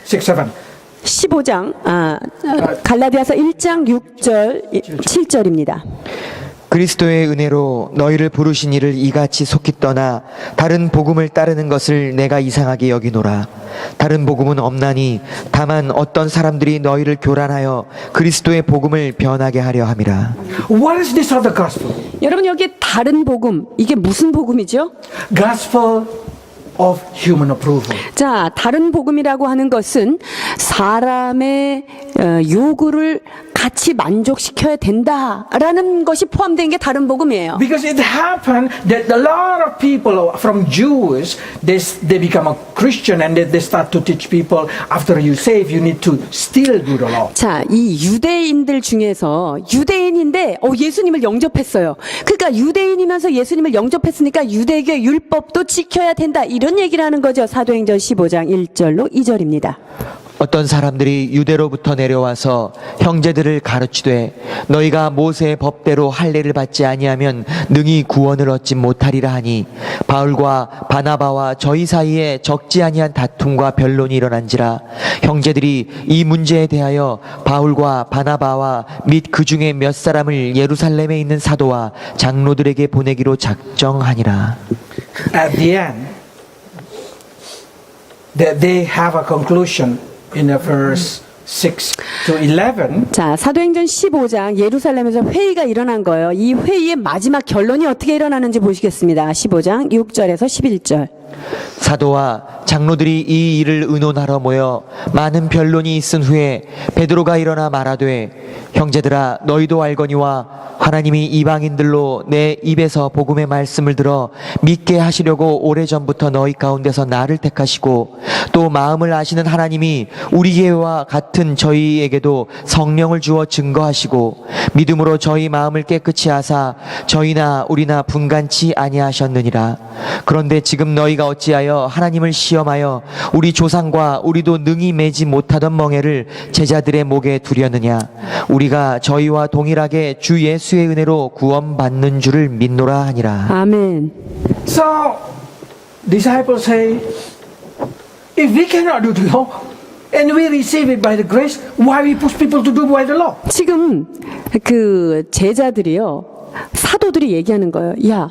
6, 7. 15장 갈라디아서 1장 6절 7절입니다. 그리스도의 은혜로 너희를 부르신 이를 이같이 속히 떠나 다른 복음을 따르는 것을 내가 이상하게 여기노라. 다른 복음은 없나니 다만 어떤 사람들이 너희를 교란하여 그리스도의 복음을 변하게 하려 함이라. What is this other gospel? 여러분, 여기에 다른 복음, 이게 무슨 복음이죠? Gospel of human approval. 자, 다른 복음이라고 하는 것은 사람의 요구를 같이 만족시켜야 된다라는 것이 포함된 게 다른 복음이에요. Because it happened that a lot of people from Jews, they become a Christian and they start to teach people after you save, you need to still do the law. 자, 이 유대인들 중에서 유대인인데 예수님을 영접했어요. 그러니까 유대인이면서 예수님을 영접했으니까 유대교 율법도 지켜야 된다. 이런 얘기를 하는 거죠. 사도행전 15장 1절로 2절입니다. 어떤 사람들이 유대로부터 내려와서 형제들을 가르치되 너희가 모세의 법대로 할례를 받지 아니하면 능히 구원을 얻지 못하리라 하니 바울과 바나바와 저희 사이에 적지 아니한 다툼과 변론이 일어난지라. 형제들이 이 문제에 대하여 바울과 바나바와 및 그 중에 몇 사람을 예루살렘에 있는 사도와 장로들에게 보내기로 작정하니라. At the end, that they have a conclusion in the verse 6 to 11. 자, 사도행전 15장 예루살렘에서 회의가 일어난 거예요. 이 회의의 마지막 결론이 어떻게 일어나는지 보시겠습니다. 15장 6절에서 11절. 사도와 장로들이 이 일을 의논하러 모여 많은 변론이 있은 후에 베드로가 일어나 말하되 형제들아 너희도 알거니와 하나님이 이방인들로 내 입에서 복음의 말씀을 들어 믿게 하시려고 오래전부터 너희 가운데서 나를 택하시고 또 마음을 아시는 하나님이 우리 교회와 같은 저희에게도 성령을 주어 증거하시고 믿음으로 저희 마음을 깨끗이 하사 저희나 우리나 분간치 아니하셨느니라. 그런데 지금 너희가 어찌하여 하나님을 시험하여 우리 조상과 우리도 능히 매지 못하던 멍에를 제자들의 목에 두려느냐. 우리가 저희와 동일하게 주 예수의 은혜로 구원받는 줄을 믿노라 하니라. 아멘. So, disciples say, if we cannot do the law, and we receive it by the grace, why we push people to do by the law? 지금 그 제자들이요. 사도들이 얘기하는 거예요. 야,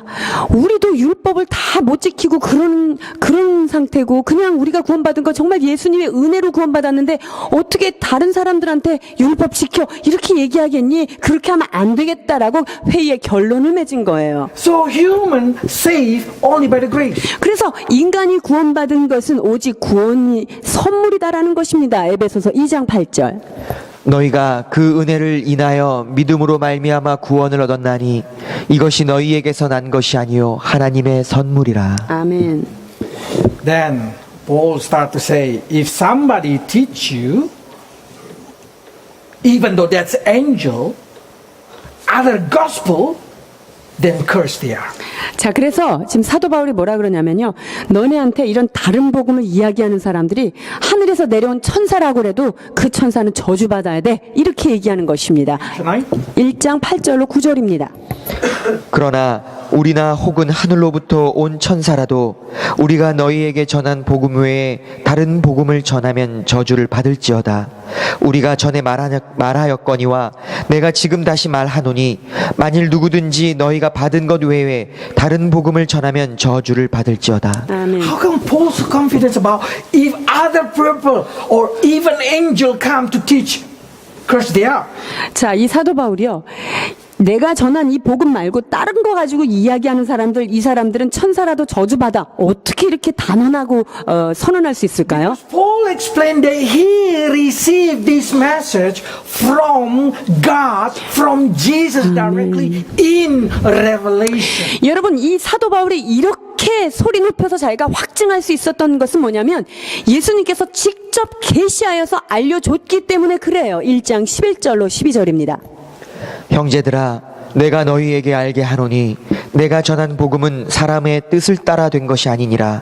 우리도 율법을 다 못 지키고 그런 상태고 그냥 우리가 구원받은 거 정말 예수님의 은혜로 구원받았는데 어떻게 다른 사람들한테 율법 지켜 이렇게 얘기하겠니? 그렇게 하면 안 되겠다라고 회의의 결론을 맺은 거예요. So human save only by the grace. 그래서 인간이 구원받은 것은 오직 구원이 선물이다라는 것입니다. 에베소서 2장 8절. 너희가 그 은혜를 인하여 믿음으로 말미암아 구원을 얻었나니 이것이 너희에게서 난 것이 아니요 하나님의 선물이라. 아멘. Then Paul start to say, if somebody teach you, even though that's angel, other gospel, then cursed they are. 자, 그래서 지금 사도 바울이 뭐라 그러냐면요. 너네한테 이런 다른 복음을 이야기하는 사람들이 하늘에서 내려온 천사라고 해도 그 천사는 저주받아야 돼. 이렇게 얘기하는 것입니다. Tonight, 1장 8절로 9절입니다. 그러나 우리나 혹은 하늘로부터 온 천사라도 우리가 너희에게 전한 복음 외에 다른 복음을 전하면 저주를 받을지어다. 우리가 전에 말하였거니와 내가 지금 다시 말하노니 만일 누구든지 너희가 받은 것 외에 다른 복음을 전하면 저주를 받을지어다. 아멘. how come Paul's so confident about if other people or even angel come to teach, curse they are? 자, 이 사도 바울이요. 내가 전한 이 복음 말고 다른 거 가지고 이야기하는 사람들, 이 사람들은 천사라도 저주받아. 어떻게 이렇게 단언하고 선언할 수 있을까요? Paul explained that he received this message from God, from Jesus directly in Revelation. 여러분, 이 사도 바울이 이렇게 소리 높여서 자기가 확증할 수 있었던 것은 뭐냐면 예수님께서 직접 계시하여서 알려줬기 때문에 그래요. 1장 11절로 12절입니다. 형제들아, 내가 너희에게 알게 하노니 내가 전한 복음은 사람의 뜻을 따라 된 것이 아니니라.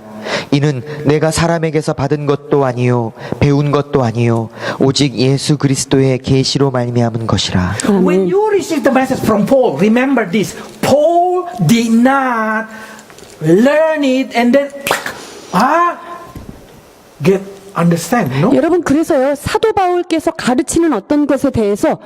이는 내가 사람에게서 받은 것도 아니요 배운 것도 아니요 오직 예수 그리스도의 계시로 말미암은 것이라. When you receive the message from Paul, remember this. Paul did not learn it and then get understand, no? 여러분, 그래서요, 사도 바울께서 가르치는 어떤 것에 대해서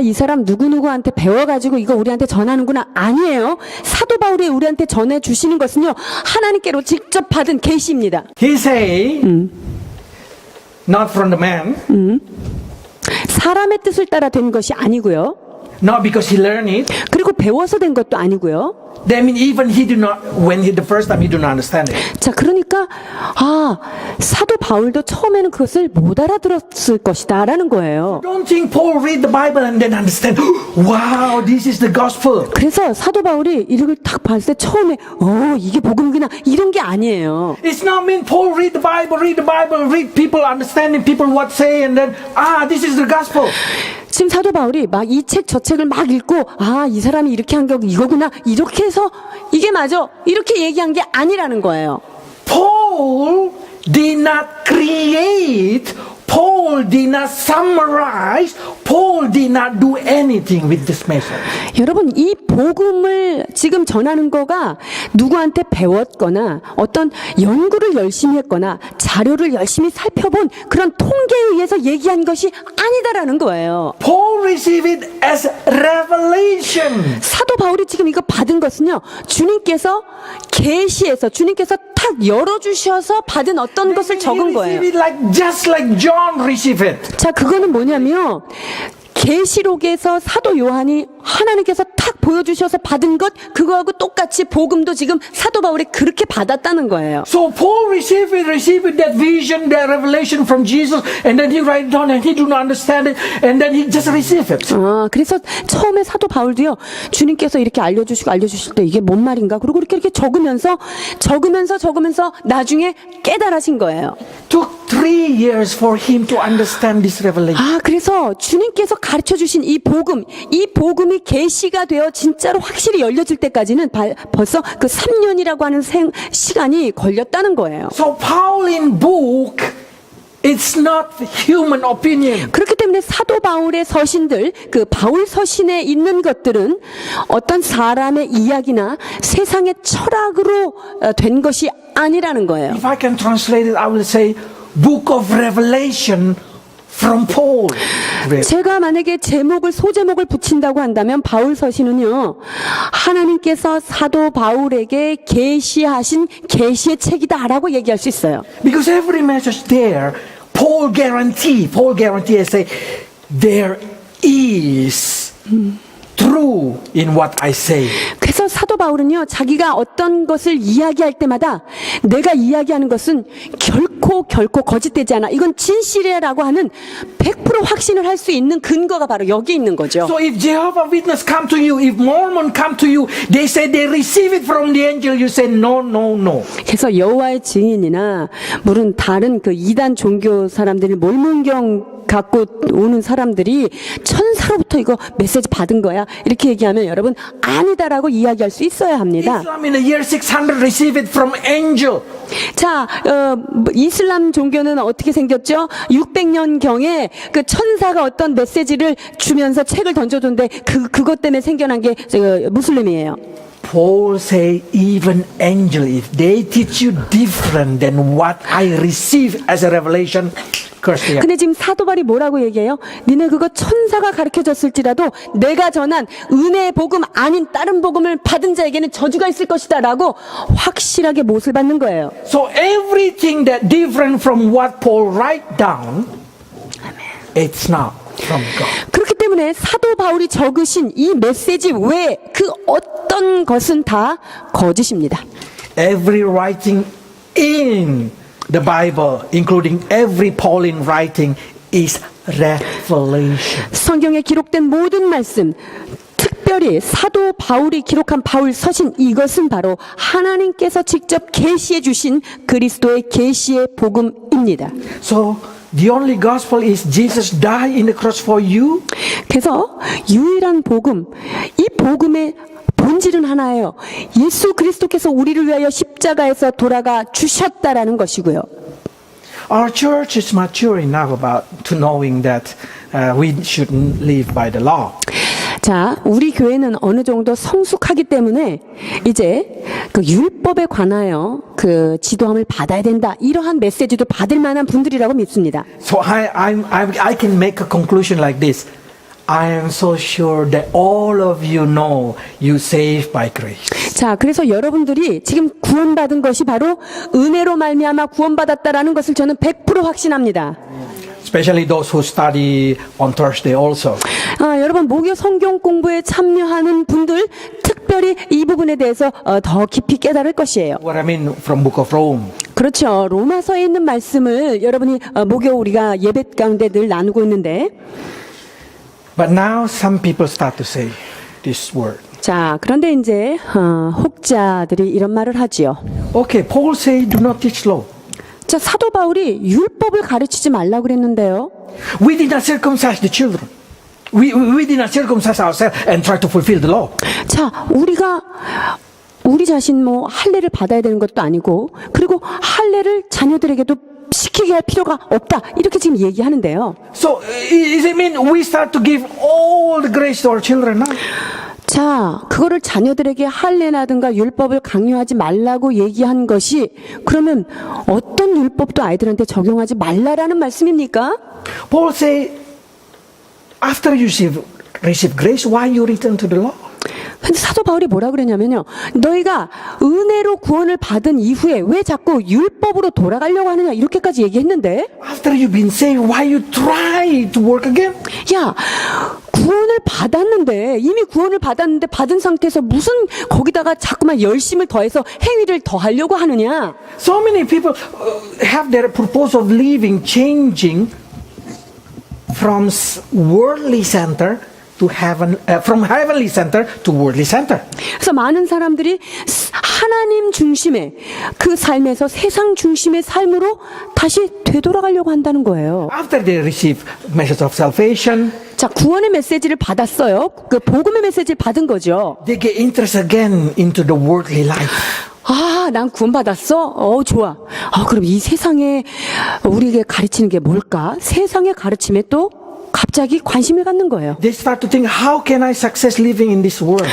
이 사람 누구누구한테 배워가지고 이거 우리한테 전하는구나. 아니에요. 사도 바울이 우리한테 전해주시는 것은요, 하나님께로 직접 받은 계시입니다. He say, not from the man, 사람의 뜻을 따라 된 것이 아니고요. not because he learned it. 그리고 배워서 된 것도 아니고요. That means even he did not, the first time he did not understand it. 자, 그러니까 사도 바울도 처음에는 그것을 못 알아들었을 것이다 라는 거예요. Don't think Paul read the Bible and then understand, wow, this is the gospel. 그래서 사도 바울이 이걸 딱 봤을 때 처음에 이게 복음이구나 이런 게 아니에요. It's not mean Paul read the Bible, read people understanding people what say and then, this is the gospel. 지금 사도 바울이 막 이 책 저 책을 막 읽고 이 사람이 이렇게 한 게 이거구나 이렇게 해서 이게 맞아 이렇게 얘기한 게 아니라는 거예요. Paul did not create, Paul did not summarize, Paul did not do anything with this message. 여러분, 이 복음을 지금 전하는 거가 누구한테 배웠거나 어떤 연구를 열심히 했거나 자료를 열심히 살펴본 그런 통계에 의해서 얘기한 것이 아니다라는 거예요. Paul received it as revelation. 사도 바울이 지금 이거 받은 것은요, 주님께서 계시해서 주님께서 탁 열어주셔서 받은 어떤 것을 적은 He 거예요. received it just like John received it. 자, 그거는 뭐냐면 계시록에서 사도 요한이 하나님께서 탁 보여주셔서 받은 것 그거하고 똑같이 복음도 지금 사도 바울이 그렇게 받았다는 거예요. So Paul received that vision, that revelation from Jesus, and then he write it down and he do not understand it, and then he just receive it. 그래서 처음에 사도 바울도요, 주님께서 이렇게 알려주실 때 이게 뭔 말인가? 그리고 이렇게 적으면서 나중에 깨달으신 거예요. Took 3 years for him to understand this revelation. 그래서 주님께서 가르쳐 주신 이 복음이 계시가 되어 진짜로 확실히 열려질 때까지는 벌써 그 3년이라고 하는 시간이 걸렸다는 거예요. So Paul in book, it's not human opinion. 그렇기 때문에 사도 바울의 서신들, 그 바울 서신에 있는 것들은 어떤 사람의 이야기나 세상의 철학으로 된 것이 아니라는 거예요. If I can translate it, I will say book of revelation from Paul. 제가 만약에 소제목을 붙인다고 한다면 바울 서신은요, 하나님께서 사도 바울에게 계시하신 계시의 책이다라고 얘기할 수 있어요. Because every message there, Paul guarantee and say, there is true in what I say. 그래서 사도 바울은요, 자기가 어떤 것을 이야기할 때마다 내가 이야기하는 것은 결코 거짓되지 않아. 이건 진실이라고 하는 100% 확신을 할 수 있는 근거가 바로 여기 있는 거죠. So if Jehovah's Witness come to you, if Mormon come to you, they say they receive it from the angel, you say no. 그래서 여호와의 증인이나 물론 다른 그 이단 종교 사람들이 몰몬경 갖고 오는 사람들이 천사 사로부터 이거 메시지 받은 거야. 이렇게 얘기하면 여러분 아니다라고 이야기할 수 있어야 합니다. Islam in the year 600 received it from angel. 자, 이슬람 종교는 어떻게 생겼죠? 600년경에 그 천사가 어떤 메시지를 주면서 책을 던져줬는데 그것 때문에 생겨난 게 무슬림이에요. Paul say even angel, if they teach you different than what I receive as a revelation, curse them. 근데 지금 사도 바울이 뭐라고 얘기해요? 니네 그거 천사가 가르쳐줬을지라도 내가 전한 은혜의 복음 아닌 다른 복음을 받은 자에게는 저주가 있을 것이다 라고 확실하게 못을 받는 거예요. So everything that different from what Paul write down, it's not from God. 그렇기 때문에 사도 바울이 적으신 이 메시지 외에 그 어떤 것은 다 거짓입니다. Every writing in the Bible, including every Pauline writing, is revelation. 성경에 기록된 모든 말씀, 특별히 사도 바울이 기록한 바울 서신, 이것은 바로 하나님께서 직접 계시해 주신 그리스도의 계시의 복음입니다. So the only gospel is Jesus died in the cross for you. 그래서 유일한 복음, 이 복음의 본질은 하나예요. 예수 그리스도께서 우리를 위하여 십자가에서 돌아가 주셨다라는 것이고요. Our church is mature enough about to knowing that we shouldn't live by the law. 자, 우리 교회는 어느 정도 성숙하기 때문에 이제 그 율법에 관하여 그 지도함을 받아야 된다. 이러한 메시지도 받을 만한 분들이라고 믿습니다. So I can make a conclusion like this. I am so sure that all of you know you saved by grace. 자, 그래서 여러분들이 지금 구원받은 것이 바로 은혜로 말미암아 구원받았다라는 것을 저는 100% 확신합니다. Especially those who study on Thursday also. 여러분 목요 성경 공부에 참여하는 분들 특별히 이 부분에 대해서 더 깊이 깨달을 것이에요. What I mean from Book of Rome. 그렇죠. 로마서에 있는 말씀을 여러분이 목요 우리가 예배 가운데 늘 나누고 있는데, But now some people start to say this word. 자, 그런데 이제 혹자들이 이런 말을 하지요. Okay, Paul say do not teach law. 자, 사도 바울이 율법을 가르치지 말라고 그랬는데요. We did not circumcise the children. We did not circumcise ourselves and try to fulfill the law. 자, 우리 자신 뭐 할례를 받아야 되는 것도 아니고, 그리고 할례를 자녀들에게도 시키게 할 필요가 없다. 이렇게 지금 얘기하는데요. So is it mean we start to give all the grace to our children now? 자, 그거를 자녀들에게 할례라든가 율법을 강요하지 말라고 얘기한 것이 그러면 어떤 율법도 아이들한테 적용하지 말라라는 말씀입니까? Paul say after you receive grace, why you return to the law? 근데 사도 바울이 뭐라 그러냐면요. 너희가 은혜로 구원을 받은 이후에 왜 자꾸 율법으로 돌아가려고 하느냐 이렇게까지 얘기했는데, After you've been saved, why you try to work again? 야, 구원을 받았는데, 이미 구원을 받았는데 받은 상태에서 무슨 거기다가 자꾸만 열심을 더해서 행위를 더 하려고 하느냐. So many people have their purpose of living changing from worldly center to heaven, from heavenly center to worldly center. 그래서 많은 사람들이 하나님 중심의 그 삶에서 세상 중심의 삶으로 다시 되돌아가려고 한다는 거예요. After they receive message of salvation, 자, 구원의 메시지를 받았어요. 그 복음의 메시지를 받은 거죠. they get interest again into the worldly life. 아, 난 구원받았어? 좋아. 그럼 이 세상에 우리에게 가르치는 게 뭘까? 세상의 가르침에 또 갑자기 관심을 갖는 거예요. They start to think, how can I success living in this world?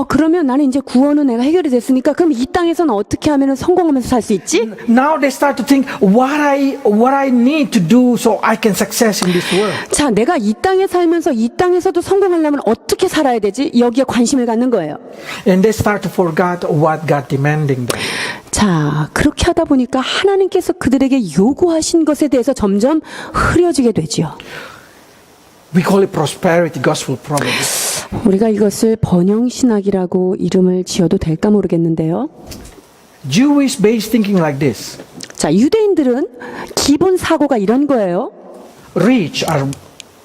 그러면 나는 이제 구원은 내가 해결이 됐으니까 그럼 이 땅에서는 어떻게 하면 성공하면서 살 수 있지? Now they start to think, what I need to do so I can success in this world. 자, 내가 이 땅에 살면서 이 땅에서도 성공하려면 어떻게 살아야 되지? 여기에 관심을 갖는 거예요. And they start to forget what God demanding them. 자, 그렇게 하다 보니까 하나님께서 그들에게 요구하신 것에 대해서 점점 흐려지게 되지요. We call it prosperity gospel probably. 우리가 이것을 번영신학이라고 이름을 지어도 될까 모르겠는데요. Jewish based thinking like this. 자, 유대인들은 기본 사고가 이런 거예요. Rich are,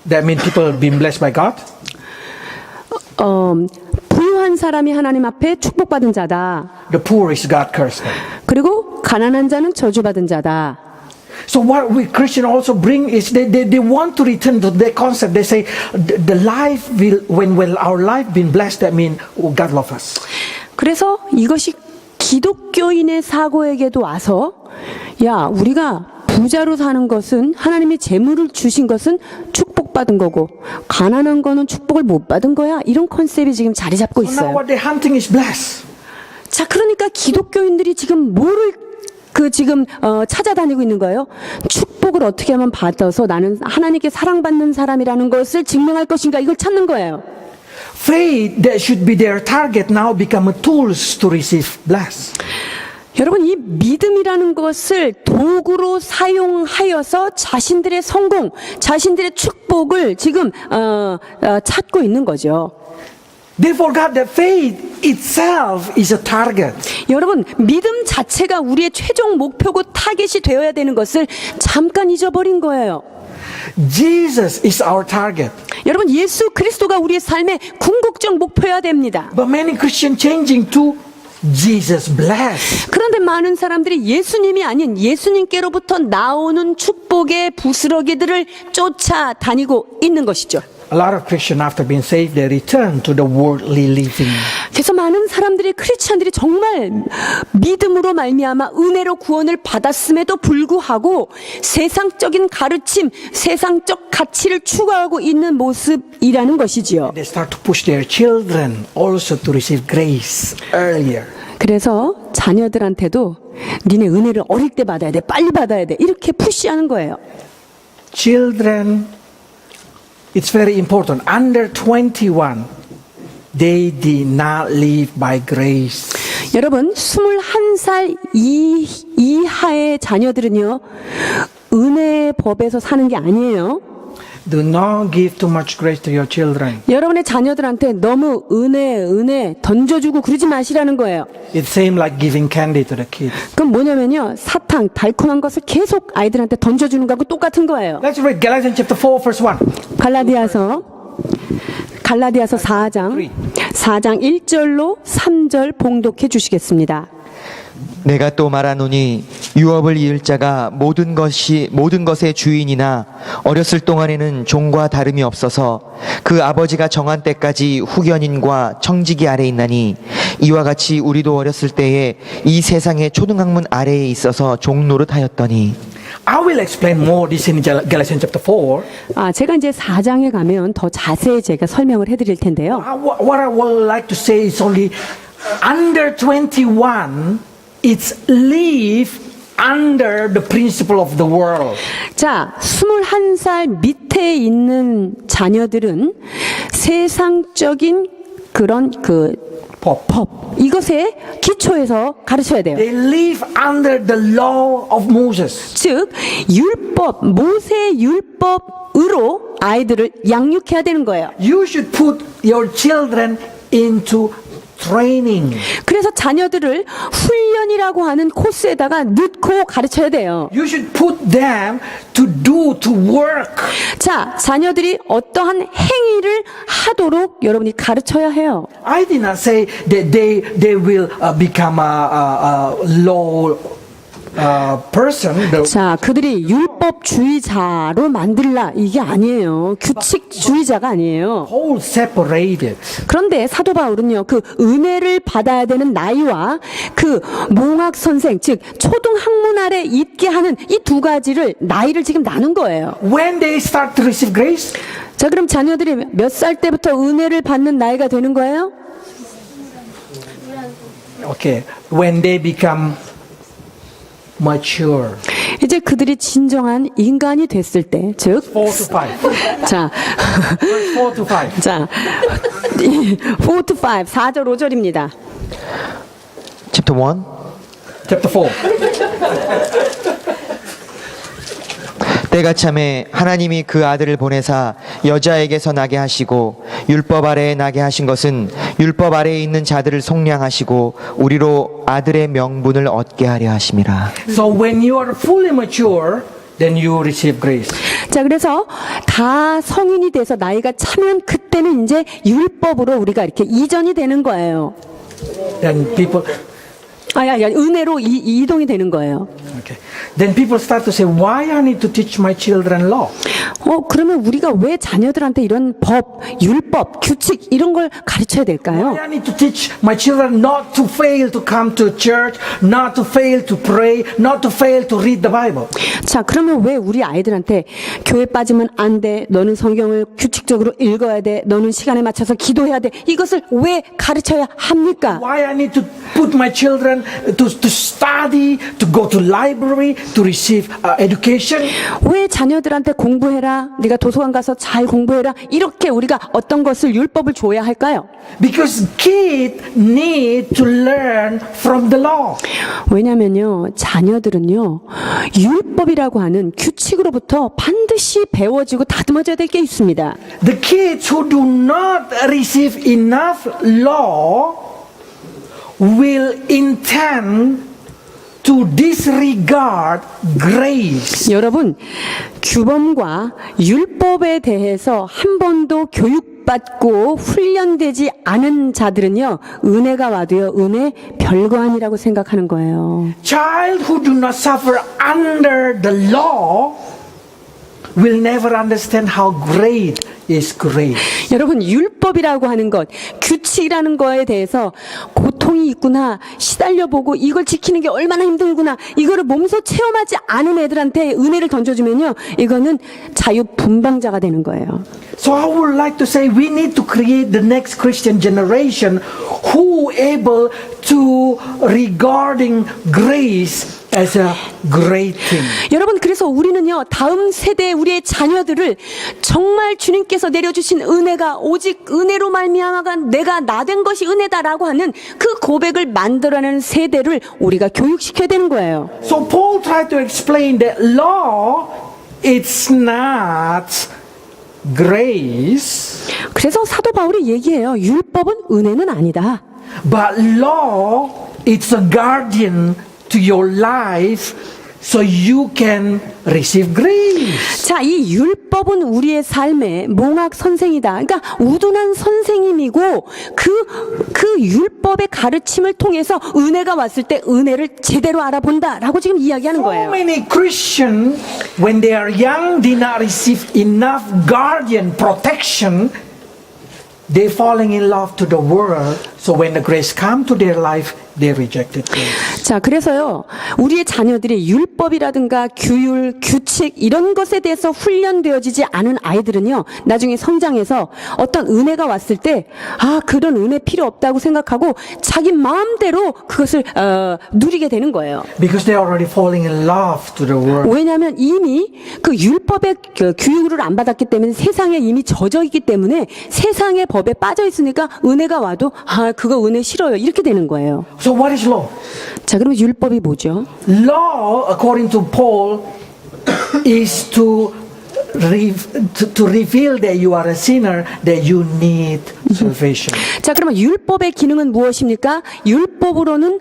that mean people being blessed by God. 부유한 사람이 하나님 앞에 축복받은 자다. The poor is God cursed them. 그리고 가난한 자는 저주받은 자다. So what we Christian also bring is they want to return to that concept. They say the life will when our life been blessed, that means God loves us. 그래서 이것이 기독교인의 사고에게도 와서 야, 우리가 부자로 사는 것은 하나님이 재물을 주신 것은 축복받은 거고 가난한 거는 축복을 못 받은 거야. 이런 컨셉이 지금 자리 잡고 So now 있어요. what they're hunting is blessed. 자, 그러니까 기독교인들이 지금 뭐를 찾아다니고 있는 거예요? 축복을 어떻게 하면 받아서 나는 하나님께 사랑받는 사람이라는 것을 증명할 것인가 이걸 찾는 거예요. Faith that should be their target now become tools to receive bless. 여러분, 이 믿음이라는 것을 도구로 사용하여서 자신들의 성공, 자신들의 축복을 지금 찾고 있는 거죠. They forgot that faith itself is a target. 여러분, 믿음 자체가 우리의 최종 목표고 타겟이 되어야 되는 것을 잠깐 잊어버린 거예요. Jesus is our target. 여러분, 예수 그리스도가 우리의 삶의 궁극적 목표여야 됩니다. But many Christians changing to Jesus bless. 그런데 많은 사람들이 예수님이 아닌 예수님께로부터 나오는 축복의 부스러기들을 쫓아다니고 있는 것이죠. A lot of Christians after being saved, they return to the worldly living. 그래서 많은 사람들이 크리스찬들이 정말 믿음으로 말미암아 은혜로 구원을 받았음에도 불구하고 세상적인 가르침, 세상적 가치를 추구하고 있는 모습이라는 것이지요. They start to push their children also to receive grace earlier. 그래서 자녀들한테도 니네 은혜를 어릴 때 받아야 돼, 빨리 받아야 돼, 이렇게 푸시하는 거예요. Children, it's very important. Under 21, they did not live by grace. 여러분, 21살 이하의 자녀들은요, 은혜의 법에서 사는 게 아니에요. Do not give too much grace to your children. 여러분의 자녀들한테 너무 은혜 던져주고 그러지 마시라는 거예요. It's same like giving candy to the kids. 그럼 뭐냐면요, 사탕, 달콤한 것을 계속 아이들한테 던져주는 거하고 똑같은 거예요. Let's read Galatians chapter 4, verse 1. 갈라디아서 4장 1절로 3절 봉독해 주시겠습니다. 내가 또 말하노니 유업을 이을 자가 모든 것의 주인이나 어렸을 동안에는 종과 다름이 없어서 그 아버지가 정한 때까지 후견인과 청지기 아래 있나니 이와 같이 우리도 어렸을 때에 이 세상의 초등학문 아래에 있어서 종 노릇하였더니. I will explain more this in Galatians chapter 4. 제가 이제 4장에 가면 더 자세히 제가 설명을 해드릴 텐데요. What I would like to say is only under 21, it's live under the principle of the world. 자, 21살 밑에 있는 자녀들은 세상적인 그런 법, 이것에 기초해서 가르쳐야 돼요. They live under the law of Moses. 즉, 모세 율법으로 아이들을 양육해야 되는 거예요. You should put your children into training. 그래서 자녀들을 훈련이라고 하는 코스에다가 넣고 가르쳐야 돼요. You should put them to work. 자, 자녀들이 어떠한 행위를 하도록 여러분이 가르쳐야 해요. I did not say that they will become a law person. 자, 그들이 율법주의자로 만들라 이게 아니에요. 규칙주의자가 아니에요. Whole separated. 그런데 사도 바울은요, 그 은혜를 받아야 되는 나이와 그 몽학 선생, 즉 초등학문 아래 있게 하는 이 두 가지를 나이를 지금 나눈 거예요. When they start to receive grace, 자, 그럼 자녀들이 몇 살 때부터 은혜를 받는 나이가 되는 거예요? okay, when they become mature. 이제 그들이 진정한 인간이 됐을 때, 즉 4 to 5. 자, 4 to 5. 자, 4 to 5, 4절 5절입니다. Chapter 1. Chapter 4. 때가 참에 하나님이 그 아들을 보내사 여자에게서 나게 하시고 율법 아래에 나게 하신 것은 율법 아래에 있는 자들을 속량하시고 우리로 아들의 명분을 얻게 하려 하심이라. So when you are fully mature, then you receive grace. 자, 그래서 다 성인이 돼서 나이가 차면 그때는 이제 율법으로 우리가 이렇게 이전이 되는 거예요. Then people 은혜로 이동이 되는 거예요. Okay. Then people start to say, why I need to teach my children law? 그러면 우리가 왜 자녀들한테 이런 법, 율법, 규칙 이런 걸 가르쳐야 될까요? Why I need to teach my children not to fail to come to church, not to fail to pray, not to fail to read the Bible? 자, 그러면 왜 우리 아이들한테 교회 빠지면 안 돼, 너는 성경을 규칙적으로 읽어야 돼, 너는 시간에 맞춰서 기도해야 돼, 이것을 왜 가르쳐야 합니까? Why I need to put my children to study, to go to library, to receive education? 왜 자녀들한테 공부해라, 네가 도서관 가서 잘 공부해라, 이렇게 우리가 어떤 것을 율법을 줘야 할까요? Because kids need to learn from the law. 왜냐면요, 자녀들은요, 율법이라고 하는 규칙으로부터 반드시 배워지고 다듬어져야 될 게 있습니다. The kids who do not receive enough law will intend to disregard grace. 여러분, 규범과 율법에 대해서 한 번도 교육받고 훈련되지 않은 자들은요, 은혜가 와도요, 은혜 별거 아니라고 생각하는 거예요. Child who do not suffer under the law will never understand how great is grace. 여러분, 율법이라고 하는 것, 규칙이라는 거에 대해서 고통이 있구나, 시달려보고 이걸 지키는 게 얼마나 힘들구나, 이거를 몸소 체험하지 않은 애들한테 은혜를 던져주면요, 이거는 자유분방자가 되는 거예요. So I would like to say we need to create the next Christian generation who able to regarding grace as a great thing. 여러분, 그래서 우리는요, 다음 세대 우리의 자녀들을 정말 주님께서 내려주신 은혜가 오직 은혜로 말미암아가 내가 나 된 것이 은혜다라고 하는 그 고백을 만들어내는 세대를 우리가 교육시켜야 되는 거예요. So Paul tried to explain that law it's not grace, 그래서 사도 바울이 얘기해요. 율법은 은혜는 아니다. but law it's a guardian to your life so you can receive grace. 자, 이 율법은 우리의 삶의 몽학 선생이다. 그러니까 우둔한 선생님이고 그 율법의 가르침을 통해서 은혜가 왔을 때 은혜를 제대로 알아본다라고 지금 이야기하는 So 거예요. many Christians, when they are young, did not receive enough guardian protection. They falling in love to the world. So when the grace come to their life, they rejected grace. 자, 그래서요, 우리의 자녀들이 율법이라든가 규율, 규칙 이런 것에 대해서 훈련되어지지 않은 아이들은요, 나중에 성장해서 어떤 은혜가 왔을 때, 그런 은혜 필요 없다고 생각하고 자기 마음대로 그것을 누리게 되는 거예요. Because they are already falling in love to the world. 왜냐하면 이미 그 율법의 교육을 안 받았기 때문에 세상에 이미 젖어 있기 때문에 세상의 법에 빠져 있으니까 은혜가 와도 그거 은혜 싫어요, 이렇게 되는 거예요. So what is law? 자, 그럼 율법이 뭐죠? Law, according to Paul, is to reveal that you are a sinner, that you need salvation. 자, 그러면 율법의 기능은 무엇입니까? 율법으로는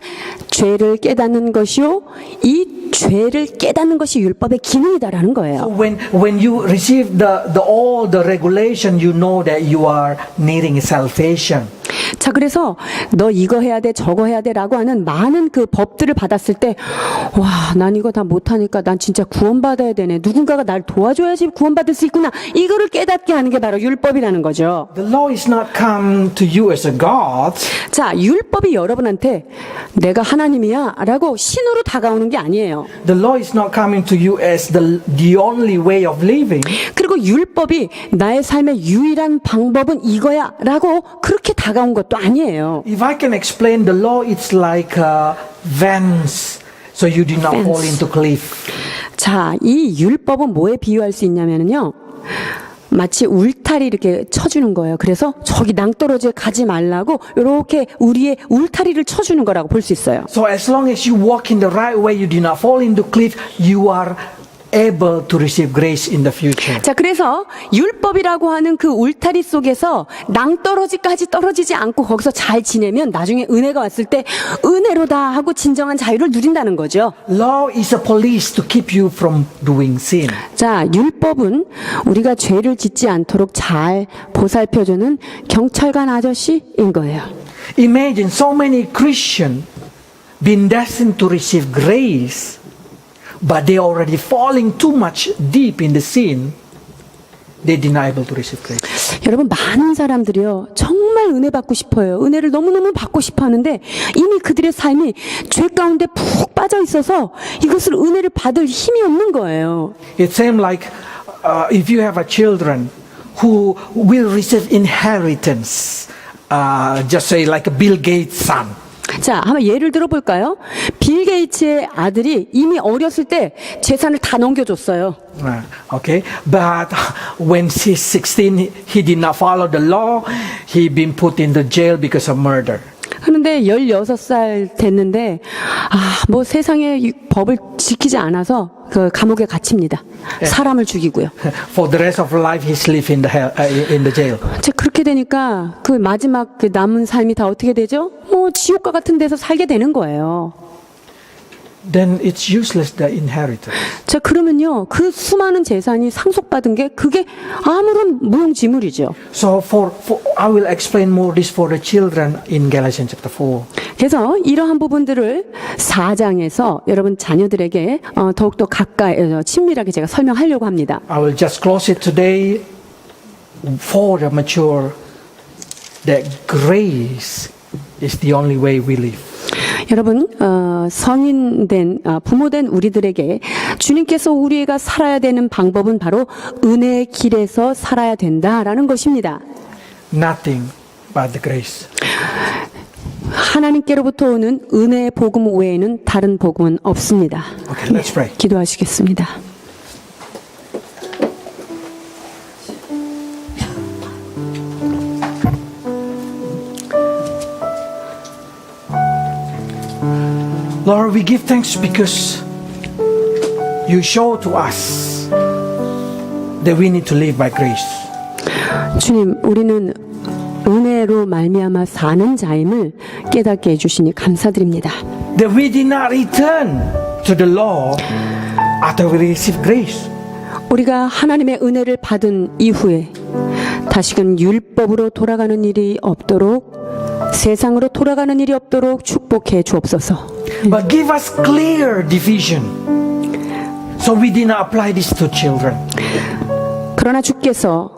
죄를 깨닫는 것이요, 이 죄를 깨닫는 것이 율법의 기능이다라는 거예요. So when you receive all the regulation, you know that you are needing salvation. 자, 그래서 너 이거 해야 돼, 저거 해야 돼라고 하는 많은 그 법들을 받았을 때, 와, 난 이거 다 못하니까 난 진짜 구원받아야 되네. 누군가가 날 도와줘야지 구원받을 수 있구나. 이거를 깨닫게 하는 게 바로 율법이라는 거죠. The law is not come to you as a God. 자, 율법이 여러분한테 내가 하나님이야 라고 신으로 다가오는 게 아니에요. The law is not coming to you as the only way of living. 그리고 율법이 나의 삶의 유일한 방법은 이거야 라고 그렇게 다가온 것도 아니에요. If I can explain the law, it's like vents, so you do not fall into cliff. 자, 이 율법은 뭐에 비유할 수 있냐면요, 마치 울타리 이렇게 쳐주는 거예요. 그래서 저기 낭떠러지에 가지 말라고 이렇게 우리의 울타리를 쳐주는 거라고 볼 수 있어요. So as long as you walk in the right way, you do not fall into cliff, you are able to receive grace in the future. 자, 그래서 율법이라고 하는 그 울타리 속에서 낭떠러지까지 떨어지지 않고 거기서 잘 지내면 나중에 은혜가 왔을 때 은혜로다 하고 진정한 자유를 누린다는 거죠. Law is a police to keep you from doing sin. 자, 율법은 우리가 죄를 짓지 않도록 잘 보살펴주는 경찰관 아저씨인 거예요. Imagine so many Christians been destined to receive grace, but they already falling too much deep in the sin, they did not able to receive grace. 여러분, 많은 사람들이요, 정말 은혜 받고 싶어요. 은혜를 너무너무 받고 싶어 하는데, 이미 그들의 삶이 죄 가운데 푹 빠져 있어서 이것을 은혜를 받을 힘이 없는 거예요. It seems like if you have a children who will receive inheritance, just say like a Bill Gates' son. 자, 한번 예를 들어 볼까요? 빌 게이츠의 아들이 이미 어렸을 때 재산을 다 넘겨줬어요. Okay, but when he's 16, he did not follow the law. He been put in the jail because of murder. 그런데 16살 됐는데, 뭐 세상의 이 법을 지키지 않아서 그 감옥에 갇힙니다. 사람을 죽이고요. For the rest of life, he's live in the jail. 자, 그렇게 되니까 그 마지막 그 남은 삶이 다 어떻게 되죠? 뭐 지옥과 같은 데서 살게 되는 거예요. Then it's useless the inheritance. 자, 그러면요, 그 수많은 재산이 상속받은 게 그게 아무런 무용지물이죠. So I will explain more this for the children in Galatians chapter 4. 그래서 이러한 부분들을 4장에서 여러분 자녀들에게 더욱더 가까이 친밀하게 제가 설명하려고 합니다. I will just close it today for the mature that grace is the only way we live. 여러분, 성인된 부모된 우리들에게 주님께서 우리가 살아야 되는 방법은 바로 은혜의 길에서 살아야 된다라는 것입니다. Nothing but the grace. 하나님께로부터 오는 은혜의 복음 외에는 다른 복음은 없습니다. Okay, let's pray. 기도하시겠습니다. Lord, we give thanks because you show to us that we need to live by grace. 주님, 우리는 은혜로 말미암아 사는 자임을 깨닫게 해주시니 감사드립니다. That we did not return to the law after we received grace. 우리가 하나님의 은혜를 받은 이후에 다시금 율법으로 돌아가는 일이 없도록, 세상으로 돌아가는 일이 없도록 축복해 주옵소서. But give us clear division so we did not apply this to children. 그러나 주께서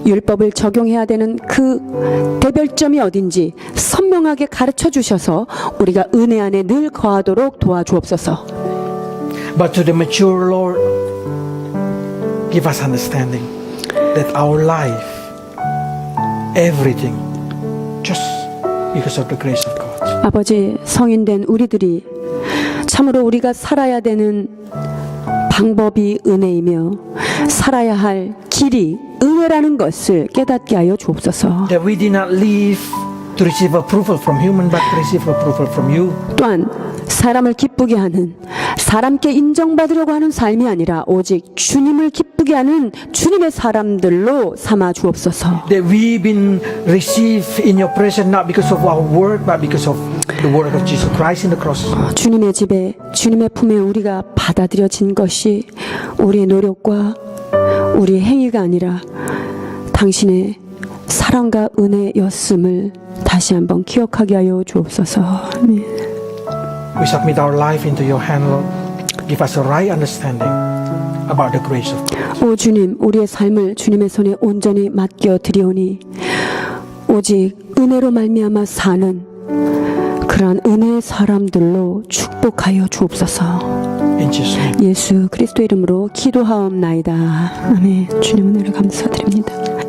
율법을 적용해야 되는 그 대별점이 어딘지 선명하게 가르쳐 주셔서 우리가 은혜 안에 늘 거하도록 도와주옵소서. But to the mature Lord, give us understanding that our life, everything, just because of the grace of God. 아버지, 성인된 우리들이 참으로 우리가 살아야 되는 방법이 은혜이며 살아야 할 길이 은혜라는 것을 깨닫게 하여 주옵소서. That we did not live to receive approval from human, but to receive approval from you. 또한 사람을 기쁘게 하는, 사람께 인정받으려고 하는 삶이 아니라 오직 주님을 기쁘게 하는 주님의 사람들로 삼아 주옵소서. That we've been received in your presence not because of our work, but because of the work of Jesus Christ in the cross. 주님의 집에, 주님의 품에 우리가 받아들여진 것이 우리의 노력과 우리의 행위가 아니라 당신의 사랑과 은혜였음을 다시 한번 기억하게 하여 주옵소서. 아멘. We submit our life into your hand, Lord. Give us a right understanding about the grace of God. 오 주님, 우리의 삶을 주님의 손에 온전히 맡겨 드리오니 오직 은혜로 말미암아 사는 그러한 은혜의 사람들로 축복하여 주옵소서. In Jesus' name. 예수 그리스도 이름으로 기도하옵나이다. 아멘. 주님 은혜를 감사드립니다.